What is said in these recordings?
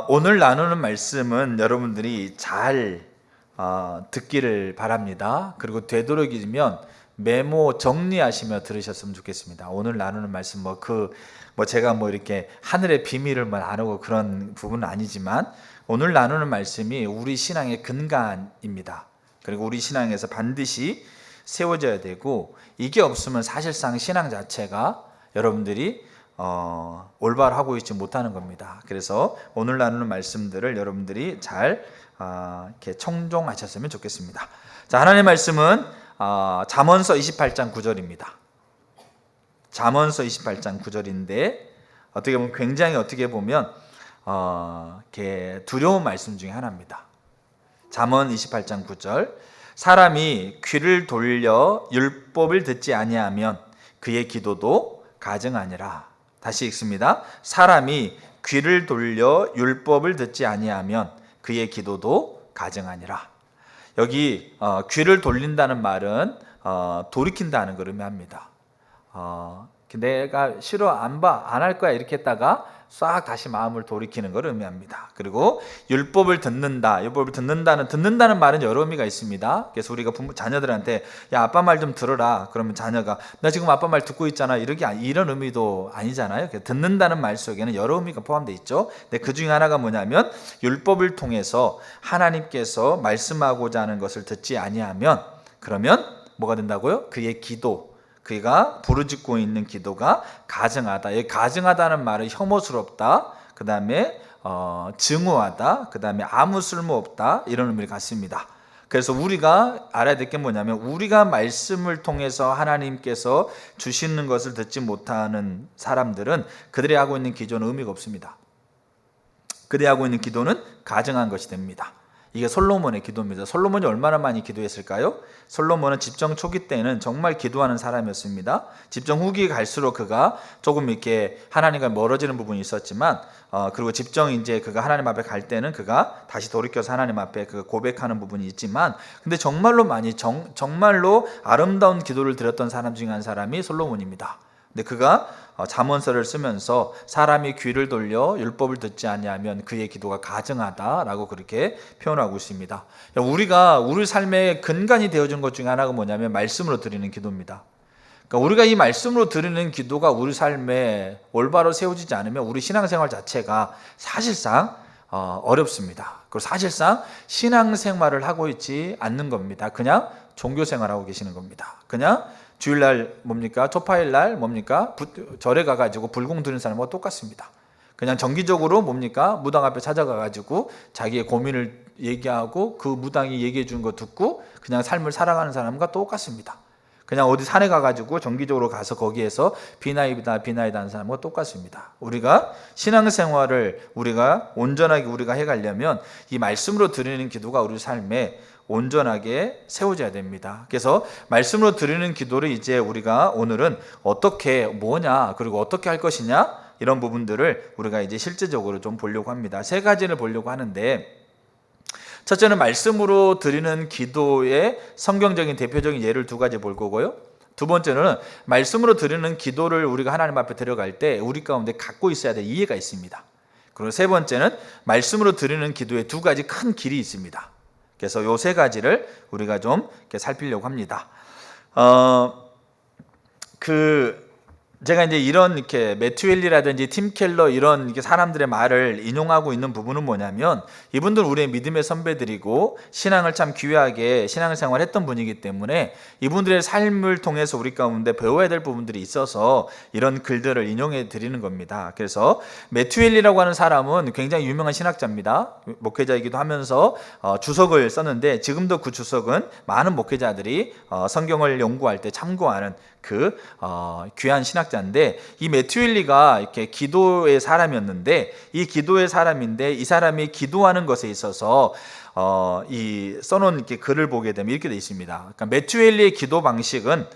오늘 나누는 말씀은 여러분들이 잘 듣기를 바랍니다. 그리고 되도록이면 메모 정리하시며 들으셨으면 좋겠습니다. 오늘 나누는 말씀 제가 이렇게 하늘의 비밀을 나누고 그런 부분은 아니지만 오늘 나누는 말씀이 우리 신앙의 근간입니다. 그리고 우리 신앙에서 반드시 세워져야 되고, 이게 없으면 사실상 신앙 자체가 여러분들이 올바로 하고 있지 못하는 겁니다. 그래서 오늘 나누는 말씀들을 여러분들이 잘 이렇게 청종하셨으면 좋겠습니다. 자, 하나님의 말씀은 잠언서 28장 9절입니다. 잠언서 28장 9절인데 굉장히 어떻게 보면 이렇게 두려운 말씀 중에 하나입니다. 잠언 28장 9절, 사람이 귀를 돌려 율법을 듣지 아니하면 그의 기도도 가증하니라. 다시 읽습니다. 사람이 귀를 돌려 율법을 듣지 아니하면 그의 기도도 가증하니라. 여기 귀를 돌린다는 말은 돌이킨다는 걸 의미합니다. 내가 싫어, 안 할 거야 이렇게 했다가 싹 다시 마음을 돌이키는 걸 의미합니다. 그리고 율법을 듣는다는 말은 여러 의미가 있습니다. 그래서 우리가 자녀들한테 야, 아빠 말 좀 들어라 그러면 자녀가 나 지금 아빠 말 듣고 있잖아 이런 의미도 아니잖아요. 듣는다는 말 속에는 여러 의미가 포함되어 있죠. 근데 그 중에 하나가 뭐냐면 율법을 통해서 하나님께서 말씀하고자 하는 것을 듣지 아니하면, 그러면 뭐가 된다고요? 그의 기도, 그가 부르짖고 있는 기도가 가증하다. 이 가증하다는 말은 혐오스럽다, 그 다음에 증오하다, 그 다음에 아무 쓸모없다, 이런 의미를 갖습니다. 그래서 우리가 알아야 될 게 뭐냐면, 우리가 말씀을 통해서 하나님께서 주시는 것을 듣지 못하는 사람들은 그들이 하고 있는 기도는 의미가 없습니다. 그들이 하고 있는 기도는 가증한 것이 됩니다. 이게 솔로몬의 기도입니다. 솔로몬이 얼마나 많이 기도했을까요? 솔로몬은 집정 초기 때는 정말 기도하는 사람이었습니다. 집정 후기에 갈수록 그가 조금 이렇게 하나님과 멀어지는 부분이 있었지만, 그리고 집정 이제 그가 하나님 앞에 갈 때는 그가 다시 돌이켜서 하나님 앞에 그 고백하는 부분이 있지만, 근데 정말로 정말로 아름다운 기도를 드렸던 사람 중에 한 사람이 솔로몬입니다. 근데 그가 잠언서를 쓰면서 사람이 귀를 돌려 율법을 듣지 아니하면 그의 기도가 가증하다라고 그렇게 표현하고 있습니다. 우리 삶의 근간이 되어준 것 중에 하나가 뭐냐면 말씀으로 드리는 기도입니다. 그러니까 우리가 이 말씀으로 드리는 기도가 우리 삶에 올바로 세워지지 않으면 우리 신앙생활 자체가 사실상 어렵습니다. 그리고 사실상 신앙생활을 하고 있지 않는 겁니다. 그냥 종교생활하고 계시는 겁니다. 그냥 주일날 초파일날 절에 가가지고 불공 드리는 사람과 똑같습니다. 그냥 정기적으로 무당 앞에 찾아가가지고 자기의 고민을 얘기하고 그 무당이 얘기해 주는 거 듣고 그냥 삶을 살아가는 사람과 똑같습니다. 그냥 어디 산에 가가지고 정기적으로 가서 거기에서 비나이다 하는 사람과 똑같습니다. 우리가 신앙생활을 온전하게 해가려면 이 말씀으로 드리는 기도가 우리 삶에 온전하게 세워져야 됩니다. 그래서 말씀으로 드리는 기도를 이제 우리가 오늘은 그리고 어떻게 할 것이냐, 이런 부분들을 우리가 이제 실제적으로 좀 보려고 합니다. 세 가지를 보려고 하는데, 첫째는 말씀으로 드리는 기도의 성경적인 대표적인 예를 두 가지 볼 거고요. 두 번째는 말씀으로 드리는 기도를 우리가 하나님 앞에 데려갈 때 우리 가운데 갖고 있어야 될 이해가 있습니다. 그리고 세 번째는 말씀으로 드리는 기도의 두 가지 큰 길이 있습니다. 그래서 요 세 가지를 우리가 좀 이렇게 살피려고 합니다. 제가 이제 이렇게 매튜 헬리라든지 팀 켈러 이런 사람들의 말을 인용하고 있는 부분은 뭐냐면, 이분들은 우리의 믿음의 선배들이고 신앙을 참 귀하게 신앙생활을 했던 분이기 때문에 이분들의 삶을 통해서 우리 가운데 배워야 될 부분들이 있어서 이런 글들을 인용해 드리는 겁니다. 그래서 매튜 헬리라고 하는 사람은 굉장히 유명한 신학자입니다. 목회자이기도 하면서 주석을 썼는데, 지금도 그 주석은 많은 목회자들이 성경을 연구할 때 참고하는 귀한 신학자인데, 이 매튜 헬리가 이렇게 기도의 사람이었는데, 이 사람이 기도하는 것에 있어서 이 써놓은 글을 보게 되면 이렇게 돼 있습니다. 그러니까 매튜 헬리의 기도 방식은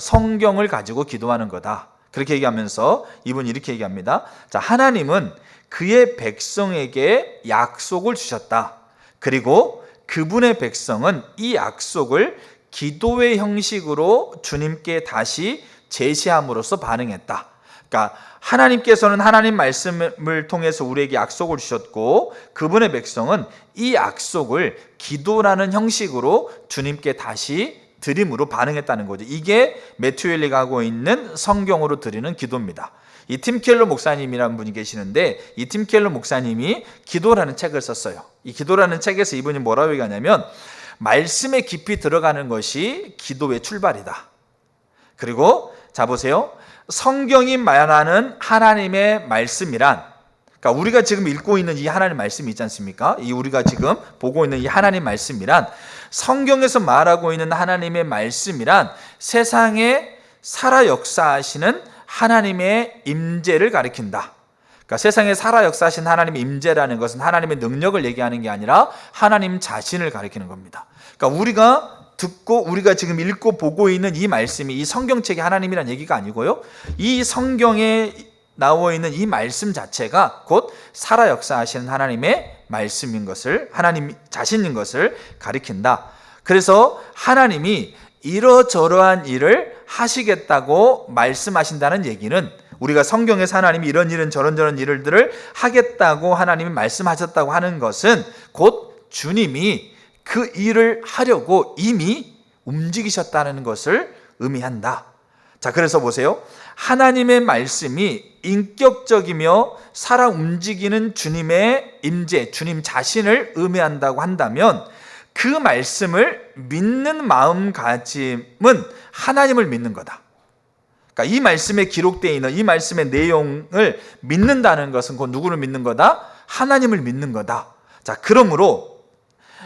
성경을 가지고 기도하는 거다. 그렇게 얘기하면서 이분이 이렇게 얘기합니다. 자, 하나님은 그의 백성에게 약속을 주셨다. 그리고 그분의 백성은 이 약속을 기도의 형식으로 주님께 다시 제시함으로써 반응했다. 그러니까 하나님께서는 하나님 말씀을 통해서 우리에게 약속을 주셨고 그분의 백성은 이 약속을 기도라는 형식으로 주님께 다시 드림으로 반응했다는 거죠. 이게 매튜 헬리가 하고 있는 성경으로 드리는 기도입니다. 이 팀 켈러 목사님이라는 분이 계시는데 이 팀 켈러 목사님이 기도라는 책을 썼어요. 이 기도라는 책에서 이분이 뭐라고 얘기하냐면 말씀에 깊이 들어가는 것이 기도의 출발이다. 그리고 자 보세요. 성경이 말하는 하나님의 말씀이란, 그러니까 우리가 지금 읽고 있는 이 하나님 말씀이 있지 않습니까? 이 우리가 지금 보고 있는 이 하나님 말씀이란, 성경에서 말하고 있는 하나님의 말씀이란 세상에 살아 역사하시는 하나님의 임재를 가리킨다. 그러니까 세상에 살아 역사하신 하나님의 임재라는 것은 하나님의 능력을 얘기하는 게 아니라 하나님 자신을 가리키는 겁니다. 그러니까 우리가 듣고 우리가 지금 읽고 보고 있는 이 말씀이 이 성경책이 하나님이란 얘기가 아니고요, 이 성경에 나와 있는 이 말씀 자체가 곧 살아 역사하시는 하나님의 말씀인 것을, 하나님 자신인 것을 가리킨다. 그래서 하나님이 이러저러한 일을 하시겠다고 말씀하신다는 얘기는, 우리가 성경에서 하나님이 이런 일은 저런 일들을 하겠다고 하나님이 말씀하셨다고 하는 것은 곧 주님이 그 일을 하려고 이미 움직이셨다는 것을 의미한다. 자, 그래서 보세요. 하나님의 말씀이 인격적이며 살아 움직이는 주님의 임재, 주님 자신을 의미한다고 한다면 그 말씀을 믿는 마음가짐은 하나님을 믿는 거다. 그러니까 이 말씀에 기록되어 있는 이 말씀의 내용을 믿는다는 것은 곧 누구를 믿는 거다? 하나님을 믿는 거다. 자, 그러므로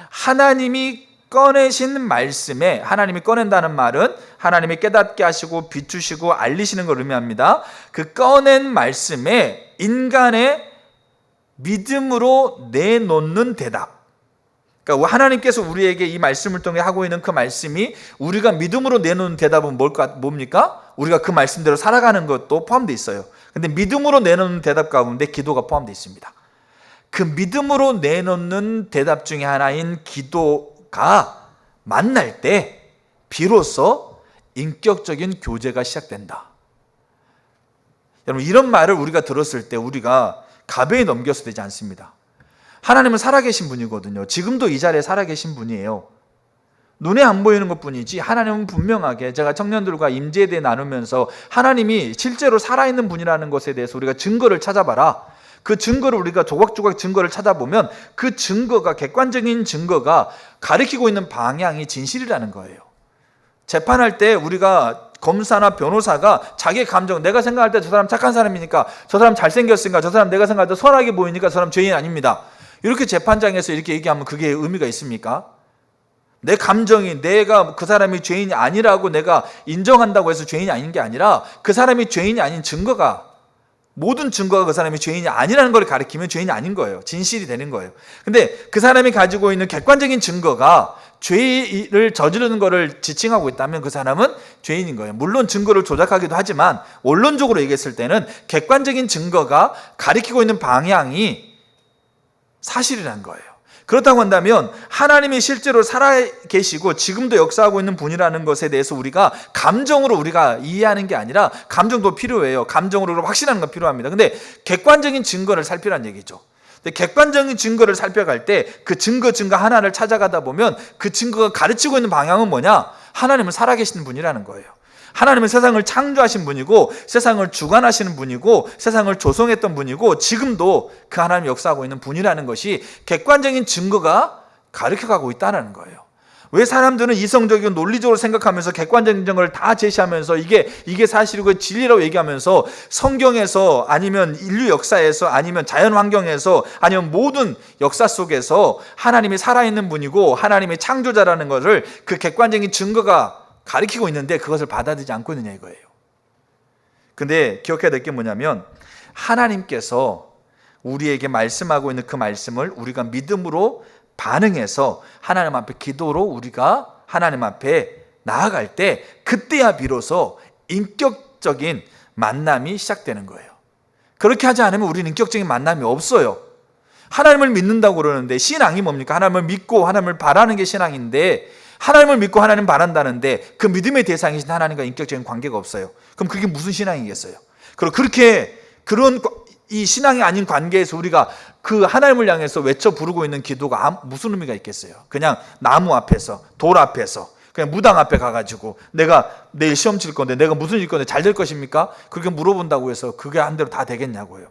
하나님이 꺼내신 말씀에, 하나님이 꺼낸다는 말은 하나님이 깨닫게 하시고 비추시고 알리시는 걸 의미합니다. 그 꺼낸 말씀에 인간의 믿음으로 내놓는 대답, 그러니까 하나님께서 우리에게 이 말씀을 통해 하고 있는 그 말씀이 우리가 믿음으로 내놓는 대답은 뭡니까? 우리가 그 말씀대로 살아가는 것도 포함되어 있어요. 근데 믿음으로 내놓는 대답 가운데 기도가 포함되어 있습니다. 그 믿음으로 내놓는 대답 중에 하나인 기도가 만날 때 비로소 인격적인 교제가 시작된다. 여러분, 이런 말을 우리가 들었을 때 우리가 가벼이 넘겨서 되지 않습니다. 하나님은 살아계신 분이거든요. 지금도 이 자리에 살아계신 분이에요. 눈에 안 보이는 것뿐이지 하나님은 분명하게, 제가 청년들과 임재에 대해 나누면서 하나님이 실제로 살아있는 분이라는 것에 대해서 우리가 증거를 찾아봐라, 그 증거를 우리가 조각조각 증거를 찾아보면 그 증거가, 객관적인 증거가 가리키고 있는 방향이 진실이라는 거예요. 재판할 때 우리가 검사나 변호사가 자기의 감정, 내가 생각할 때 저 사람 착한 사람이니까, 저 사람 잘생겼으니까, 저 사람 내가 생각할 때 선하게 보이니까 저 사람 죄인 아닙니다, 이렇게 재판장에서 이렇게 얘기하면 그게 의미가 있습니까? 내 감정이, 내가 그 사람이 죄인이 아니라고 내가 인정한다고 해서 죄인이 아닌 게 아니라 그 사람이 죄인이 아닌 증거가, 모든 증거가 그 사람이 죄인이 아니라는 걸 가리키면 죄인이 아닌 거예요. 진실이 되는 거예요. 근데 그 사람이 가지고 있는 객관적인 증거가 죄를 저지르는 것을 지칭하고 있다면 그 사람은 죄인인 거예요. 물론 증거를 조작하기도 하지만 원론적으로 얘기했을 때는 객관적인 증거가 가리키고 있는 방향이 사실이라는 거예요. 그렇다고 한다면 하나님이 실제로 살아계시고 지금도 역사하고 있는 분이라는 것에 대해서 우리가 감정으로 우리가 이해하는 게 아니라, 감정도 필요해요. 감정으로 확신하는 건 필요합니다. 근데 객관적인 증거를 살피라는 얘기죠. 근데 객관적인 증거를 살펴갈 때 그 증거 하나를 찾아가다 보면 그 증거가 가르치고 있는 방향은 뭐냐? 하나님은 살아계시는 분이라는 거예요. 하나님은 세상을 창조하신 분이고 세상을 주관하시는 분이고 세상을 조성했던 분이고 지금도 그 하나님이 역사하고 있는 분이라는 것이 객관적인 증거가 가르쳐가고 있다는 거예요. 왜 사람들은 이성적이고 논리적으로 생각하면서 객관적인 증거를 다 제시하면서 이게 사실이고 진리라고 얘기하면서 성경에서 아니면 인류 역사에서 아니면 자연 환경에서 아니면 모든 역사 속에서 하나님이 살아있는 분이고 하나님이 창조자라는 것을 그 객관적인 증거가 가리키고 있는데 그것을 받아들이지 않고 있느냐 이거예요. 근데 기억해야 될 게 뭐냐면 하나님께서 우리에게 말씀하고 있는 그 말씀을 우리가 믿음으로 반응해서 하나님 앞에 기도로 우리가 하나님 앞에 나아갈 때 그때야 비로소 인격적인 만남이 시작되는 거예요. 그렇게 하지 않으면 우리는 인격적인 만남이 없어요. 하나님을 믿는다고 그러는데 신앙이 뭡니까? 하나님을 믿고 하나님을 바라는 게 신앙인데 하나님을 믿고 하나님 바란다는데 그 믿음의 대상이신 하나님과 인격적인 관계가 없어요. 그럼 그게 무슨 신앙이겠어요? 그리고 그렇게 그런 이 신앙이 아닌 관계에서 우리가 그 하나님을 향해서 외쳐 부르고 있는 기도가 무슨 의미가 있겠어요? 그냥 나무 앞에서, 돌 앞에서, 그냥 무당 앞에 가가지고 내가 내일 시험 칠 건데 내가 무슨 일 건데 잘 될 것입니까? 그렇게 물어본다고 해서 그게 한 대로 다 되겠냐고요.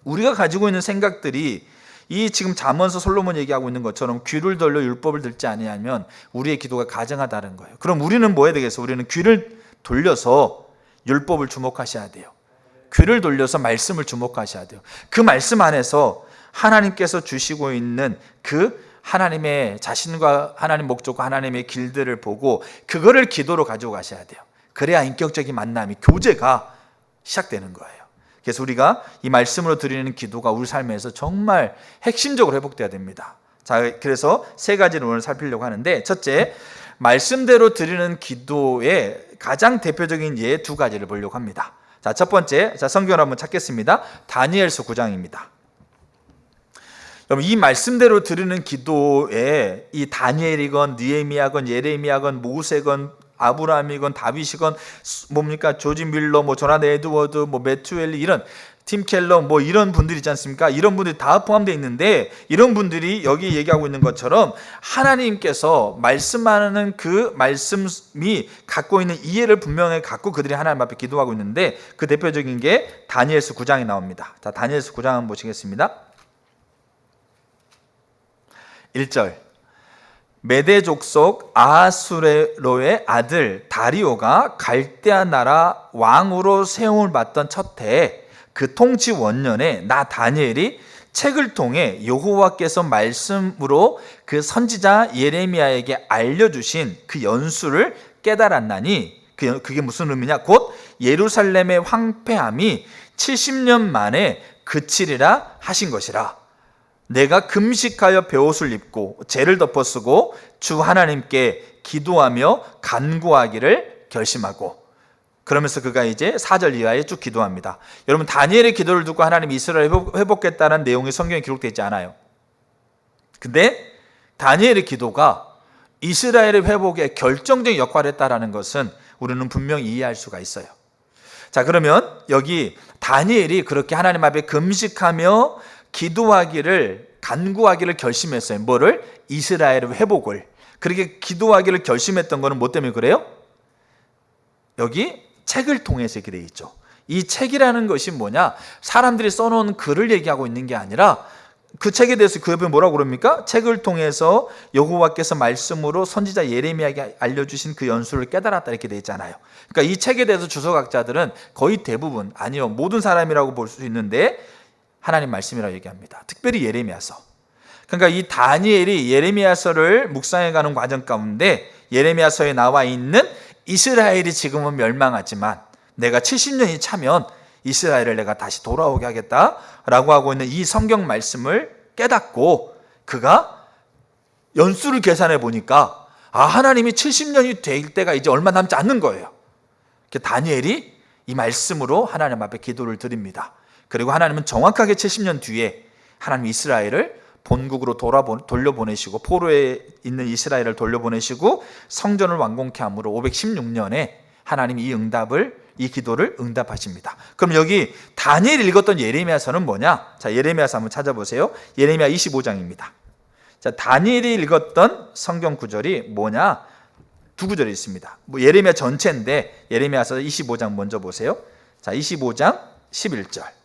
우리가 가지고 있는 생각들이 이 지금 잠언서 솔로몬 얘기하고 있는 것처럼 귀를 돌려 율법을 듣지 아니하면 우리의 기도가 가증하다는 거예요. 그럼 우리는 뭐 해야 되겠어요? 우리는 귀를 돌려서 율법을 주목하셔야 돼요. 귀를 돌려서 말씀을 주목하셔야 돼요. 그 말씀 안에서 하나님께서 주시고 있는 그 하나님의 자신과 하나님 목적과 하나님의 길들을 보고 그거를 기도로 가지고 가셔야 돼요. 그래야 인격적인 만남이, 교제가 시작되는 거예요. 그래서 우리가 이 말씀으로 드리는 기도가 우리 삶에서 정말 핵심적으로 회복돼야 됩니다. 자, 그래서 세 가지를 오늘 살피려고 하는데, 첫째, 말씀대로 드리는 기도의 가장 대표적인 예 두 가지를 보려고 합니다. 자, 첫 번째, 성경을 한번 찾겠습니다. 다니엘서 9장입니다. 여러분, 이 말씀대로 드리는 기도에 이 다니엘이건 느헤미야건 예레미야건 모세건 아브라함이건 다윗이건 뭡니까 조지 밀러, 조나단 에드워드, 매튜엘리, 이런 팀 켈러, 이런 분들 있지 않습니까? 이런 분들이 다 포함되어 있는데, 이런 분들이 여기 얘기하고 있는 것처럼 하나님께서 말씀하는 그 말씀이 갖고 있는 이해를 분명히 갖고 그들이 하나님 앞에 기도하고 있는데, 그 대표적인 게 다니엘서 9장에 나옵니다. 자, 다니엘서 9장 한번 보시겠습니다. 1절, 메대 족속 아하수에로의 아들 다리오가 갈대아 나라 왕으로 세움을 받던 첫 해에 그 통치 원년에 나 다니엘이 책을 통해 여호와께서 말씀으로 그 선지자 예레미야에게 알려주신 그 연수를 깨달았나니, 그게 무슨 의미냐? 곧 예루살렘의 황폐함이 70년 만에 그치리라 하신 것이라. 내가 금식하여 베옷을 입고 죄를 덮어쓰고 주 하나님께 기도하며 간구하기를 결심하고. 그러면서 그가 이제 4절 이하에 쭉 기도합니다. 여러분, 다니엘의 기도를 듣고 하나님 이스라엘을 회복했다는 내용이 성경에 기록되어 있지 않아요. 근데 다니엘의 기도가 이스라엘의 회복에 결정적인 역할을 했다는 것은 우리는 분명히 이해할 수가 있어요. 자, 그러면 여기 다니엘이 그렇게 하나님 앞에 금식하며 기도하기를, 간구하기를 결심했어요. 뭐를? 이스라엘의 회복을. 그렇게 기도하기를 결심했던 거는 뭐 때문에 그래요? 여기 책을 통해서 이렇게 되어 있죠. 이 책이라는 것이 뭐냐? 사람들이 써놓은 글을 얘기하고 있는 게 아니라 그 책에 대해서 그 옆에 뭐라고 그럽니까? 책을 통해서 여호와께서 말씀으로 선지자 예레미야에게 알려주신 그 연수를 깨달았다, 이렇게 되어 있잖아요. 그러니까 이 책에 대해서 주석학자들은 거의 대부분, 아니요, 모든 사람이라고 볼 수 있는데 하나님 말씀이라고 얘기합니다. 특별히 예레미야서. 그러니까 이 다니엘이 예레미야서를 묵상해가는 과정 가운데 예레미야서에 나와 있는 이스라엘이 지금은 멸망하지만 내가 70년이 차면 이스라엘을 내가 다시 돌아오게 하겠다라고 하고 있는 이 성경 말씀을 깨닫고 그가 연수를 계산해 보니까 하나님이 70년이 될 때가 이제 얼마 남지 않는 거예요. 다니엘이 이 말씀으로 하나님 앞에 기도를 드립니다. 그리고 하나님은 정확하게 70년 뒤에 하나님 이스라엘을 본국으로 돌려보내시고 포로에 있는 이스라엘을 돌려보내시고 성전을 완공케 함으로 516년에 하나님 이 기도를 응답하십니다. 그럼 여기 다니엘이 읽었던 예레미야서는 뭐냐? 자, 예레미야서 한번 찾아보세요. 예레미야 25장입니다. 자, 다니엘이 읽었던 성경 구절이 뭐냐? 두 구절이 있습니다. 예레미야 전체인데 예레미야서 25장 먼저 보세요. 자, 25장 11절.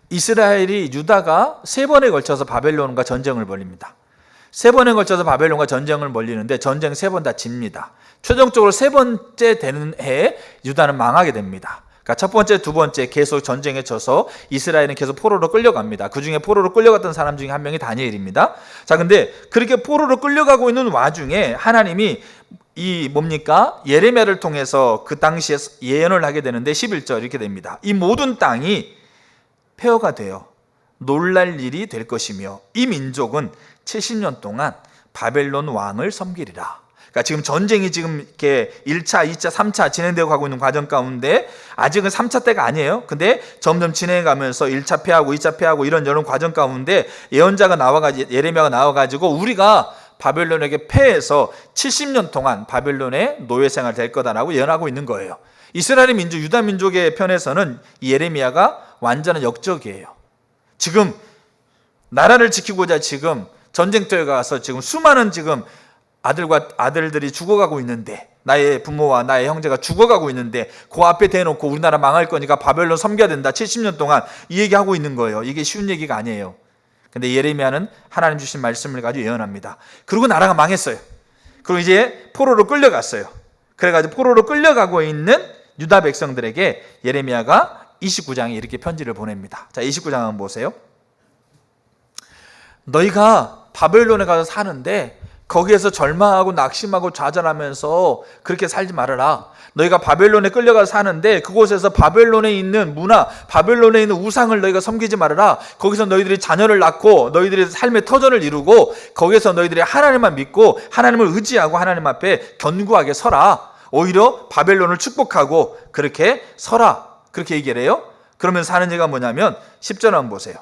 이스라엘이, 유다가 세 번에 걸쳐서 바벨론과 전쟁을 벌입니다. 세 번에 걸쳐서 바벨론과 전쟁을 벌리는데 전쟁 세 번 다 집니다. 최종적으로 세 번째 되는 해에 유다는 망하게 됩니다. 그러니까 첫 번째, 두 번째 계속 전쟁에 져서 이스라엘은 계속 포로로 끌려갑니다. 그 중에 포로로 끌려갔던 사람 중에 한 명이 다니엘입니다. 자, 근데 그렇게 포로로 끌려가고 있는 와중에 하나님이 예레미야를 통해서 그 당시에 예언을 하게 되는데 11절 이렇게 됩니다. 이 모든 땅이 폐허가 되어 놀랄 일이 될 것이며 이 민족은 70년 동안 바벨론 왕을 섬기리라. 그러니까 지금 전쟁이 이렇게 1차, 2차, 3차 진행되어 가고 있는 과정 가운데 아직은 3차 때가 아니에요. 근데 점점 진행해 가면서 1차 패하고 2차 패하고 이런 과정 가운데 예언자가 예레미야가 나와가지고 우리가 바벨론에게 패해서 70년 동안 바벨론의 노예 생활 될 거다라고 예언하고 있는 거예요. 이스라엘 민족, 유다 민족의 편에서는 이 예레미야가 완전한 역적이에요. 지금 나라를 지키고자 지금 전쟁터에 가서 지금 수많은 지금 아들들이 죽어가고 있는데, 나의 부모와 나의 형제가 죽어가고 있는데 그 앞에 대놓고 우리나라 망할 거니까 바벨론 섬겨야 된다, 70년 동안 이 얘기하고 있는 거예요. 이게 쉬운 얘기가 아니에요. 근데 예레미야는 하나님 주신 말씀을 가지고 예언합니다. 그리고 나라가 망했어요. 그리고 이제 포로로 끌려갔어요. 그래가지고 포로로 끌려가고 있는 유다 백성들에게 예레미야가 29장에 이렇게 편지를 보냅니다. 자, 29장 한번 보세요. 너희가 바벨론에 가서 사는데 거기에서 절망하고 낙심하고 좌절하면서 그렇게 살지 말아라. 너희가 바벨론에 끌려가서 사는데 그곳에서 바벨론에 있는 문화, 바벨론에 있는 우상을 너희가 섬기지 말아라. 거기서 너희들이 자녀를 낳고 너희들이 삶의 터전을 이루고 거기서 너희들이 하나님만 믿고 하나님을 의지하고 하나님 앞에 견고하게 서라. 오히려 바벨론을 축복하고 그렇게 서라. 그렇게 얘기를 해요. 그러면서 하는 얘기가 뭐냐면 10절 한번 보세요.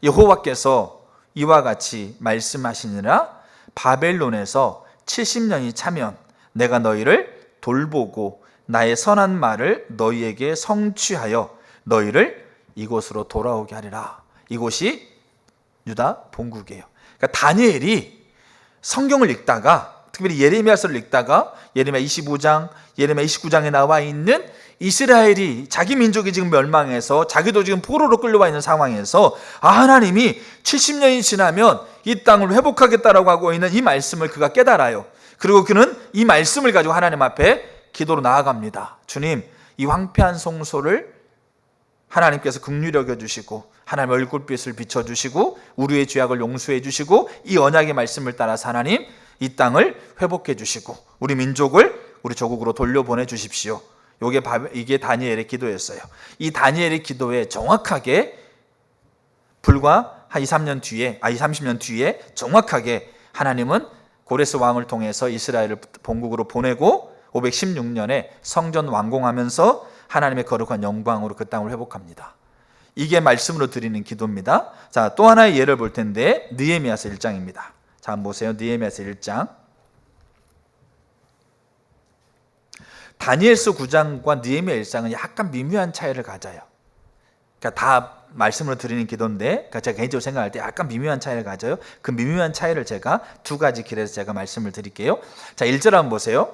여호와께서 이와 같이 말씀하시니라. 바벨론에서 70년이 차면 내가 너희를 돌보고 나의 선한 말을 너희에게 성취하여 너희를 이곳으로 돌아오게 하리라. 이곳이 유다 본국이에요. 그러니까 다니엘이 성경을 읽다가, 특별히 예레미야서를 읽다가 예레미야 25장, 예레미야 29장에 나와 있는 이스라엘이 자기 민족이 지금 멸망해서 자기도 지금 포로로 끌려와 있는 상황에서 하나님이 70년이 지나면 이 땅을 회복하겠다라고 하고 있는 이 말씀을 그가 깨달아요. 그리고 그는 이 말씀을 가지고 하나님 앞에 기도로 나아갑니다. 주님, 이 황폐한 성소를 하나님께서 긍휼히 여겨주시고 하나님 얼굴빛을 비춰주시고 우리의 죄악을 용서해 주시고 이 언약의 말씀을 따라서 하나님 이 땅을 회복해 주시고 우리 민족을 우리 조국으로 돌려보내 주십시오. 이게 다니엘의 기도였어요. 이 다니엘의 기도에 정확하게 불과 한 30년 뒤에 정확하게 하나님은 고레스 왕을 통해서 이스라엘을 본국으로 보내고 516년에 성전 완공하면서 하나님의 거룩한 영광으로 그 땅을 회복합니다. 이게 말씀으로 드리는 기도입니다. 자, 또 하나의 예를 볼 텐데 느헤미야서 1장입니다. 자, 한번 보세요. 느헤미야서 1장. 다니엘서 9장과 느헤미야 1장은 약간 미묘한 차이를 가져요. 그러니까 다 말씀으로 드리는 기도인데 제가 개인적으로 생각할 때 약간 미묘한 차이를 가져요. 그 미묘한 차이를 제가 두 가지 길에서 제가 말씀을 드릴게요. 자, 1절 한번 보세요.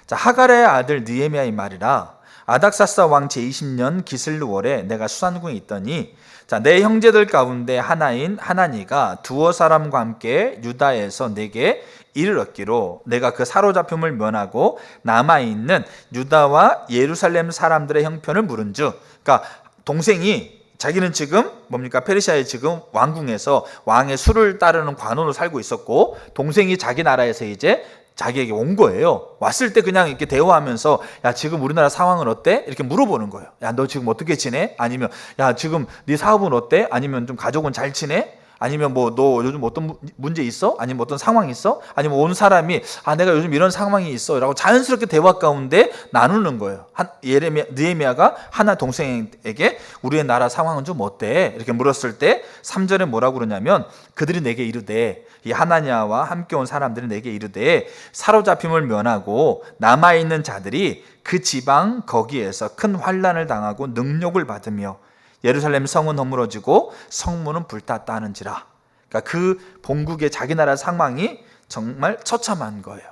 자, 하갈의 아들 느헤미야의 말이라. 아닥사스다 왕 제20년 기슬루월에 내가 수산궁에 있더니 자, 내 형제들 가운데 하나인 하나니가 두어 사람과 함께 유다에서 내게 이를 얻기로 내가 그 사로잡힘을 면하고 남아있는 유다와 예루살렘 사람들의 형편을 물은즉, 그러니까 동생이 자기는 지금 뭡니까? 페르시아의 지금 왕궁에서 왕의 수를 따르는 관원으로 살고 있었고 동생이 자기 나라에서 이제 자기에게 온 거예요. 왔을 때 그냥 이렇게 대화하면서 야, 지금 우리나라 상황은 어때? 이렇게 물어보는 거예요. 야, 너 지금 어떻게 지내? 아니면 야, 지금 네 사업은 어때? 아니면 좀 가족은 잘 지내? 아니면 뭐 너 요즘 어떤 문제 있어? 아니면 어떤 상황이 있어? 아니면 온 사람이 내가 요즘 이런 상황이 있어 라고 자연스럽게 대화 가운데 나누는 거예요. 느헤미야가 하나 동생에게 우리의 나라 상황은 좀 어때? 이렇게 물었을 때 3절에 뭐라고 그러냐면 그들이 내게 이르되, 이 하나냐와 함께 온 사람들이 내게 이르되 사로잡힘을 면하고 남아있는 자들이 그 지방 거기에서 큰 환난을 당하고 능욕을 받으며 예루살렘 성은 허물어지고 성문은 불탔다 하는지라. 그러니까 그 본국의 자기 나라 상황이 정말 처참한 거예요.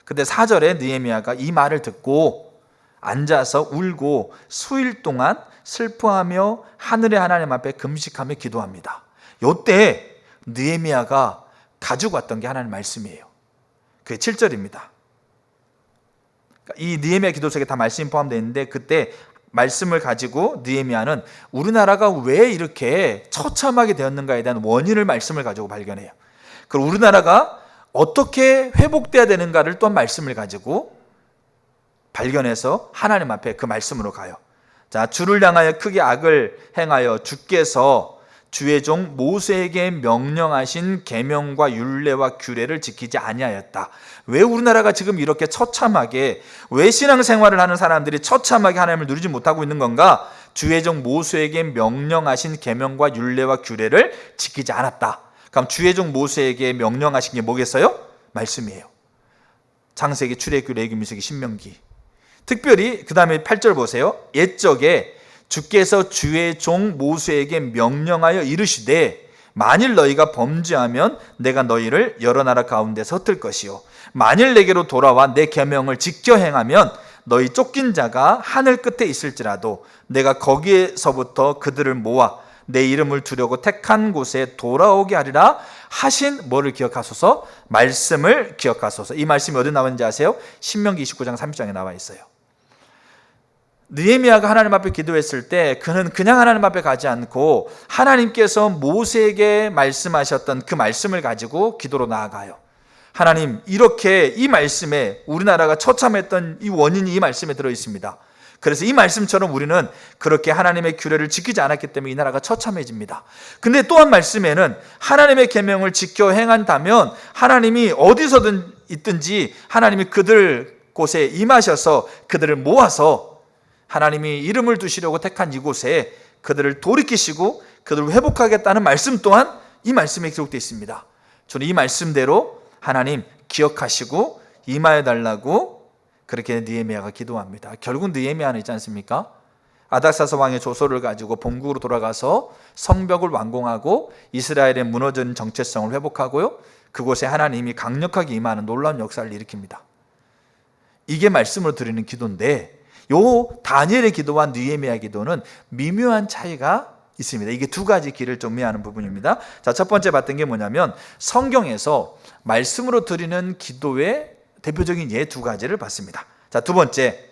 근데 4절에 느헤미야가 이 말을 듣고 앉아서 울고 수일 동안 슬퍼하며 하늘의 하나님 앞에 금식하며 기도합니다. 이때 느헤미야가 가지고 왔던 게 하나님 말씀이에요. 그게 7절입니다. 이 느헤미야 기도 속에 다 말씀이 포함되어 있는데 그때 말씀을 가지고 느헤미야는 우리나라가 왜 이렇게 처참하게 되었는가에 대한 원인을 말씀을 가지고 발견해요. 그리고 우리나라가 어떻게 회복돼야 되는가를 또한 말씀을 가지고 발견해서 하나님 앞에 그 말씀으로 가요. 자, 주를 향하여 크게 악을 행하여 주께서 주의 종 모세에게 명령하신 계명과 율례와 규례를 지키지 아니하였다. 왜 우리나라가 지금 이렇게 처참하게, 왜 신앙생활을 하는 사람들이 처참하게 하나님을 누리지 못하고 있는 건가? 주의 종 모세에게 명령하신 계명과 율례와 규례를 지키지 않았다. 그럼 주의 종 모세에게 명령하신 게 뭐겠어요? 말씀이에요. 창세기, 출애굽기, 레위기, 민수기, 신명기. 특별히 그 다음에 8절 보세요. 옛적에 주께서 주의 종 모세에게 명령하여 이르시되 만일 너희가 범죄하면 내가 너희를 여러 나라 가운데서 흩을 것이요 만일 내게로 돌아와 내 계명을 지켜 행하면 너희 쫓긴 자가 하늘 끝에 있을지라도 내가 거기에서부터 그들을 모아 내 이름을 두려고 택한 곳에 돌아오게 하리라 하신 뭐를 기억하소서? 말씀을 기억하소서. 이 말씀이 어디 나오는지 아세요? 신명기 29장 30장에 나와 있어요. 느헤미야가 하나님 앞에 기도했을 때 그는 그냥 하나님 앞에 가지 않고 하나님께서 모세에게 말씀하셨던 그 말씀을 가지고 기도로 나아가요. 하나님, 이렇게 이 말씀에 우리나라가 처참했던 이 원인이 이 말씀에 들어 있습니다. 그래서 이 말씀처럼 우리는 그렇게 하나님의 규례를 지키지 않았기 때문에 이 나라가 처참해집니다. 근데 또한 말씀에는 하나님의 계명을 지켜 행한다면 하나님이 어디서든 있든지 하나님이 그들 곳에 임하셔서 그들을 모아서 하나님이 이름을 두시려고 택한 이곳에 그들을 돌이키시고 그들을 회복하겠다는 말씀 또한 이 말씀에 기록되어 있습니다. 저는 이 말씀대로 하나님 기억하시고 임하여 달라고 그렇게 느헤미야가 기도합니다. 결국 느헤미야는 있지 않습니까? 아닥사스 왕의 조서를 가지고 본국으로 돌아가서 성벽을 완공하고 이스라엘의 무너진 정체성을 회복하고요, 그곳에 하나님이 강력하게 임하는 놀라운 역사를 일으킵니다. 이게 말씀으로 드리는 기도인데 요 다니엘의 기도와 느헤미야의 기도는 미묘한 차이가 있습니다. 이게 두 가지 길을 정리하는 부분입니다. 자, 첫 번째 봤던 게 뭐냐면 성경에서 말씀으로 드리는 기도의 대표적인 예 두 가지를 봤습니다. 자, 두 번째,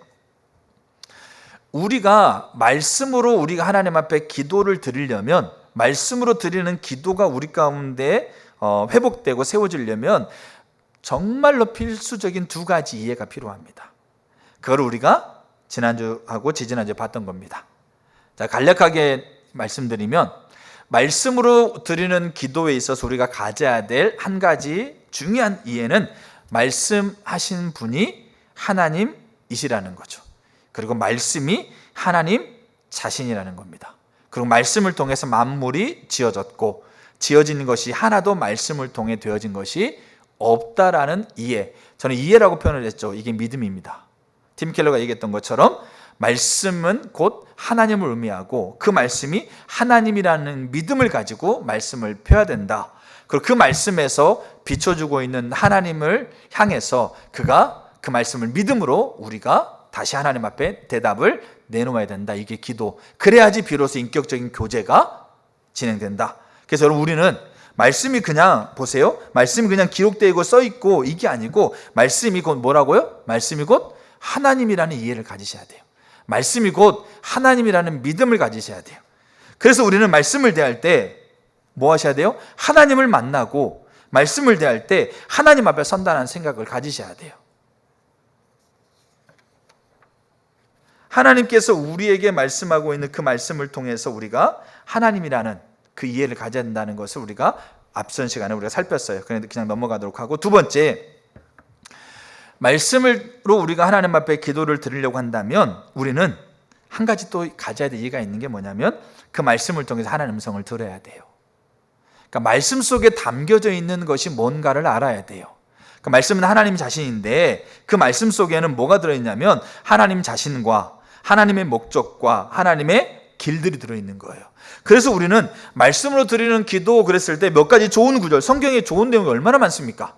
우리가 말씀으로 우리가 하나님 앞에 기도를 드리려면, 말씀으로 드리는 기도가 우리 가운데 회복되고 세워지려면 정말로 필수적인 두 가지 이해가 필요합니다. 그걸 우리가 지난주하고 지지난주에 봤던 겁니다. 자, 간략하게 말씀드리면 말씀으로 드리는 기도에 있어서 우리가 가져야 될 한 가지 중요한 이해는 말씀하신 분이 하나님이시라는 거죠. 그리고 말씀이 하나님 자신이라는 겁니다. 그리고 말씀을 통해서 만물이 지어졌고 지어진 것이 하나도 말씀을 통해 되어진 것이 없다라는 이해. 저는 이해라고 표현을 했죠. 이게 믿음입니다. 팀 켈러가 얘기했던 것처럼 말씀은 곧 하나님을 의미하고 그 말씀이 하나님이라는 믿음을 가지고 말씀을 펴야 된다. 그리고 그 말씀에서 비춰주고 있는 하나님을 향해서 그가 그 말씀을 믿음으로 우리가 다시 하나님 앞에 대답을 내놓아야 된다. 이게 기도. 그래야지 비로소 인격적인 교제가 진행된다. 그래서 여러분, 우리는 말씀이 그냥 보세요. 말씀이 그냥 기록되고 써있고 이게 아니고 말씀이 곧 뭐라고요? 말씀이 곧 하나님이라는 이해를 가지셔야 돼요. 말씀이 곧 하나님이라는 믿음을 가지셔야 돼요. 그래서 우리는 말씀을 대할 때 뭐 하셔야 돼요? 하나님을 만나고 말씀을 대할 때 하나님 앞에 선다는 생각을 가지셔야 돼요. 하나님께서 우리에게 말씀하고 있는 그 말씀을 통해서 우리가 하나님이라는 그 이해를 가져야 된다는 것을 우리가 앞선 시간에 우리가 살폈어요. 그런데 그냥 넘어가도록 하고, 두 번째, 말씀으로 우리가 하나님 앞에 기도를 드리려고 한다면 우리는 한 가지 또 가져야 될 이해가 있는 게 뭐냐면 그 말씀을 통해서 하나님의 음성을 들어야 돼요. 그러니까 말씀 속에 담겨져 있는 것이 뭔가를 알아야 돼요. 그 말씀은 하나님 자신인데 그 말씀 속에는 뭐가 들어있냐면 하나님 자신과 하나님의 목적과 하나님의 길들이 들어있는 거예요. 그래서 우리는 말씀으로 드리는 기도 그랬을 때 몇 가지 좋은 구절, 성경에 좋은 내용이 얼마나 많습니까?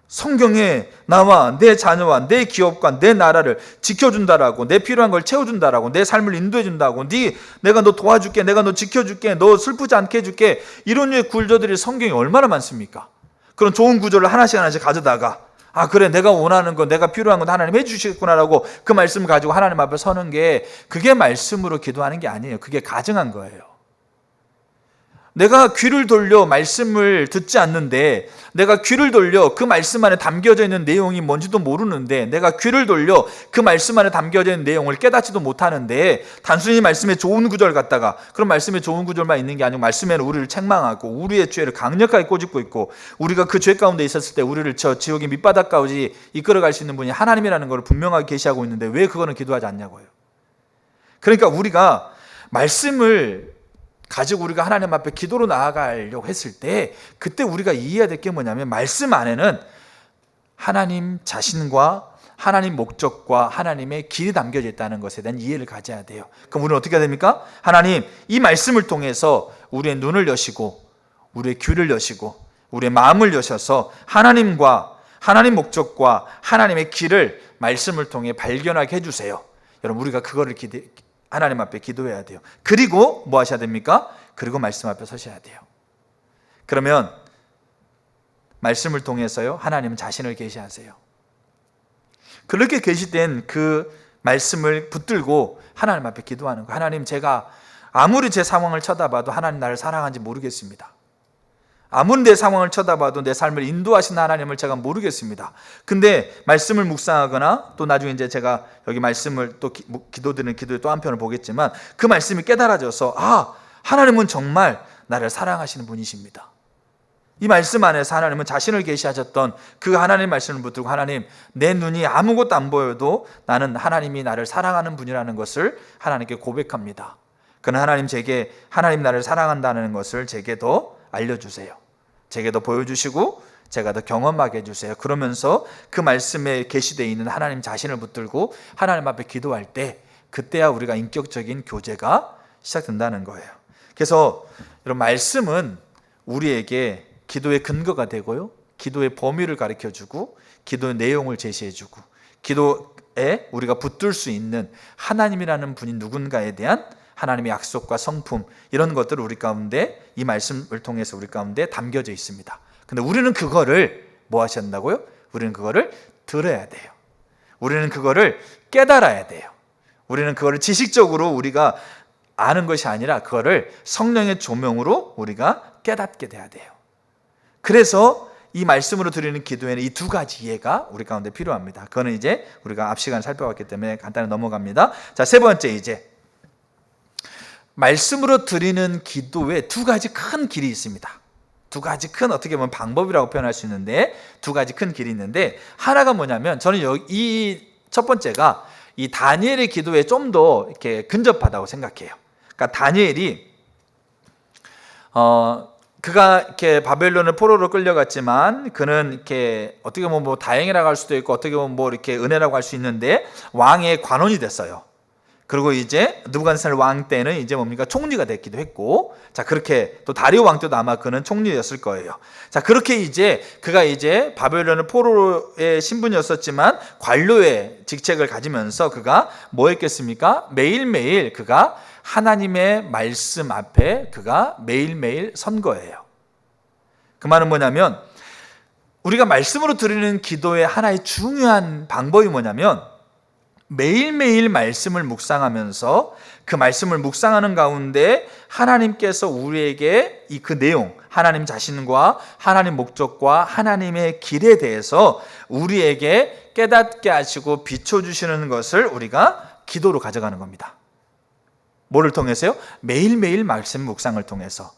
성경에 나와 내 자녀와 내 기업과 내 나라를 지켜준다라고, 내 필요한 걸 채워준다라고, 내 삶을 인도해준다고, 내가 너 도와줄게, 내가 너 지켜줄게, 너 슬프지 않게 해줄게, 이런 류의 구절들이 성경에 얼마나 많습니까? 그런 좋은 구절을 하나씩 하나씩 가져다가 그래, 내가 원하는 거, 내가 필요한 건 하나님 해주시겠구나라고 그 말씀을 가지고 하나님 앞에 서는 게, 그게 말씀으로 기도하는 게 아니에요. 그게 가증한 거예요. 내가 귀를 돌려 말씀을 듣지 않는데, 내가 귀를 돌려 그 말씀 안에 담겨져 있는 내용이 뭔지도 모르는데, 내가 귀를 돌려 그 말씀 안에 담겨져 있는 내용을 깨닫지도 못하는데, 단순히 말씀에 좋은 구절 갖다가, 그런 말씀에 좋은 구절만 있는 게 아니고 말씀에는 우리를 책망하고 우리의 죄를 강력하게 꼬집고 있고, 우리가 그 죄 가운데 있었을 때 우리를 저 지옥의 밑바닥까지 이끌어갈 수 있는 분이 하나님이라는 걸 분명하게 계시하고 있는데 왜 그거는 기도하지 않냐고요. 그러니까 우리가 말씀을 가지고 우리가 하나님 앞에 기도로 나아가려고 했을 때 그때 우리가 이해해야 될 게 뭐냐면 말씀 안에는 하나님 자신과 하나님 목적과 하나님의 길이 담겨져 있다는 것에 대한 이해를 가져야 돼요. 그럼 우리는 어떻게 해야 됩니까? 하나님, 이 말씀을 통해서 우리의 눈을 여시고 우리의 귀를 여시고 우리의 마음을 여셔서 하나님과 하나님 목적과 하나님의 길을 말씀을 통해 발견하게 해주세요. 여러분, 우리가 그거를 하나님 앞에 기도해야 돼요. 그리고 뭐 하셔야 됩니까? 그리고 말씀 앞에 서셔야 돼요. 그러면 말씀을 통해서요, 하나님은 자신을 계시하세요. 그렇게 계시된 그 말씀을 붙들고 하나님 앞에 기도하는 거예요. 하나님, 제가 아무리 제 상황을 쳐다봐도 하나님 나를 사랑하는지 모르겠습니다. 아무리 내 상황을 쳐다봐도 내 삶을 인도하신 하나님을 제가 모르겠습니다. 근데 말씀을 묵상하거나 또 나중에 이제 제가 여기 말씀을 또 기도드리는 기도에 또 한편을 보겠지만 그 말씀이 깨달아져서 하나님은 정말 나를 사랑하시는 분이십니다. 이 말씀 안에서 하나님은 자신을 계시하셨던 그 하나님의 말씀을 붙들고 하나님, 내 눈이 아무것도 안 보여도 나는 하나님이 나를 사랑하는 분이라는 것을 하나님께 고백합니다. 그러나 하나님, 제게 하나님 나를 사랑한다는 것을 제게 더 알려주세요. 제게 더 보여주시고 제가 더 경험하게 해주세요. 그러면서 그 말씀에 계시되어 있는 하나님 자신을 붙들고 하나님 앞에 기도할 때 그때야 우리가 인격적인 교제가 시작된다는 거예요. 그래서 여러분, 말씀은 우리에게 기도의 근거가 되고요, 기도의 범위를 가르쳐주고 기도의 내용을 제시해주고 기도에 우리가 붙들 수 있는 하나님이라는 분이 누군가에 대한 하나님의 약속과 성품, 이런 것들을 우리 가운데, 이 말씀을 통해서 우리 가운데 담겨져 있습니다. 근데 우리는 그거를 뭐 하셔야 한다고요? 우리는 그거를 들어야 돼요. 우리는 그거를 깨달아야 돼요. 우리는 그거를 지식적으로 우리가 아는 것이 아니라 그거를 성령의 조명으로 우리가 깨닫게 돼야 돼요. 그래서 이 말씀으로 드리는 기도에는 이 두 가지 이해가 우리 가운데 필요합니다. 그거는 이제 우리가 앞 시간에 살펴봤기 때문에 간단히 넘어갑니다. 자, 세 번째, 이제 말씀으로 드리는 기도에 두 가지 큰 길이 있습니다. 두 가지 큰, 어떻게 보면 방법이라고 표현할 수 있는데 두 가지 큰 길이 있는데, 하나가 뭐냐면 저는 이 첫 번째가 이 다니엘의 기도에 좀 더 이렇게 근접하다고 생각해요. 그러니까 다니엘이 그가 이렇게 바벨론을 포로로 끌려갔지만 그는 이렇게 어떻게 보면 뭐 다행이라고 할 수도 있고 어떻게 보면 뭐 이렇게 은혜라고 할 수 있는데 왕의 관원이 됐어요. 그리고 이제 느부갓네살 왕 때는 이제 뭡니까? 총리가 됐기도 했고, 자, 그렇게 또 다리오 왕 때도 아마 그는 총리였을 거예요. 자, 그렇게 이제 그가 이제 바벨론의 포로의 신분이었었지만 관료의 직책을 가지면서 그가 뭐 했겠습니까? 매일매일 그가 하나님의 말씀 앞에 그가 매일매일 선 거예요. 그 말은 뭐냐면 우리가 말씀으로 드리는 기도의 하나의 중요한 방법이 뭐냐면 매일매일 말씀을 묵상하면서 그 말씀을 묵상하는 가운데 하나님께서 우리에게 그 내용, 하나님 자신과 하나님 목적과 하나님의 길에 대해서 우리에게 깨닫게 하시고 비춰주시는 것을 우리가 기도로 가져가는 겁니다. 뭐를 통해서요? 매일매일 말씀 묵상을 통해서.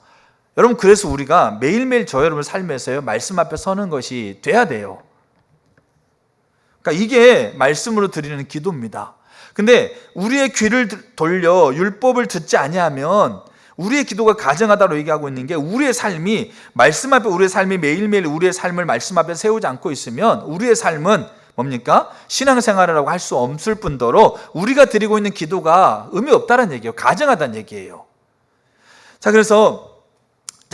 여러분, 그래서 우리가 매일매일 저 여러분 삶에서요, 말씀 앞에 서는 것이 돼야 돼요. 그러니까 이게 말씀으로 드리는 기도입니다. 근데 우리의 귀를 돌려 율법을 듣지 아니하면 우리의 기도가 가증하다고 얘기하고 있는 게, 우리의 삶이 말씀 앞에, 우리의 삶이 매일매일 우리의 삶을 말씀 앞에 세우지 않고 있으면 우리의 삶은 뭡니까? 신앙생활이라고 할 수 없을 뿐더러 우리가 드리고 있는 기도가 의미 없다는 얘기예요. 가증하다는 얘기예요. 자, 그래서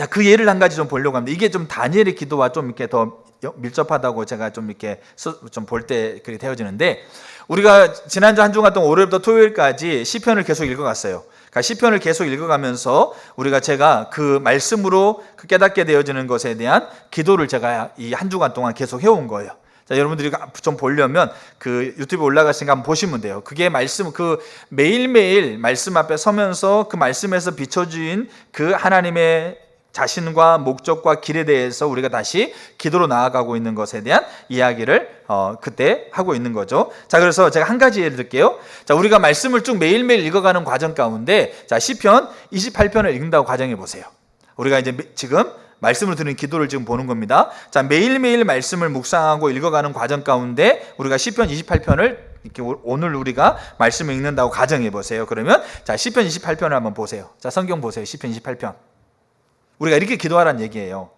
그 예를 한 가지 좀 보려고 합니다. 이게 좀 다니엘의 기도와 좀 이렇게 더 밀접하다고 제가 좀 이렇게 좀 볼 때 그렇게 되어지는데, 우리가 지난주 한 주간 동안 월요일부터 토요일까지 시편을 계속 읽어갔어요. 그러니까 시편을 계속 읽어가면서 제가 그 말씀으로 깨닫게 되어지는 것에 대한 기도를 제가 이 한 주간 동안 계속 해온 거예요. 자, 여러분들이 좀 보려면 그 유튜브에 올라가시니까 한번 보시면 돼요. 그게 말씀, 그 매일매일 말씀 앞에 서면서 그 말씀에서 비춰진 그 하나님의 자신과 목적과 길에 대해서 우리가 다시 기도로 나아가고 있는 것에 대한 이야기를 그때 하고 있는 거죠. 자, 그래서 제가 한 가지 예를 들게요. 자, 우리가 말씀을 쭉 매일매일 읽어가는 과정 가운데, 자, 시편 28편을 읽는다고 가정해 보세요. 우리가 이제 지금 말씀을 드리는 기도를 지금 보는 겁니다. 자, 매일매일 말씀을 묵상하고 읽어가는 과정 가운데 우리가 시편 28편을 이렇게 오늘 우리가 말씀을 읽는다고 가정해 보세요. 그러면 자, 시편 28편을 한번 보세요. 자, 성경 보세요. 시편 28편. 우리가 이렇게 기도하라는 얘기예요.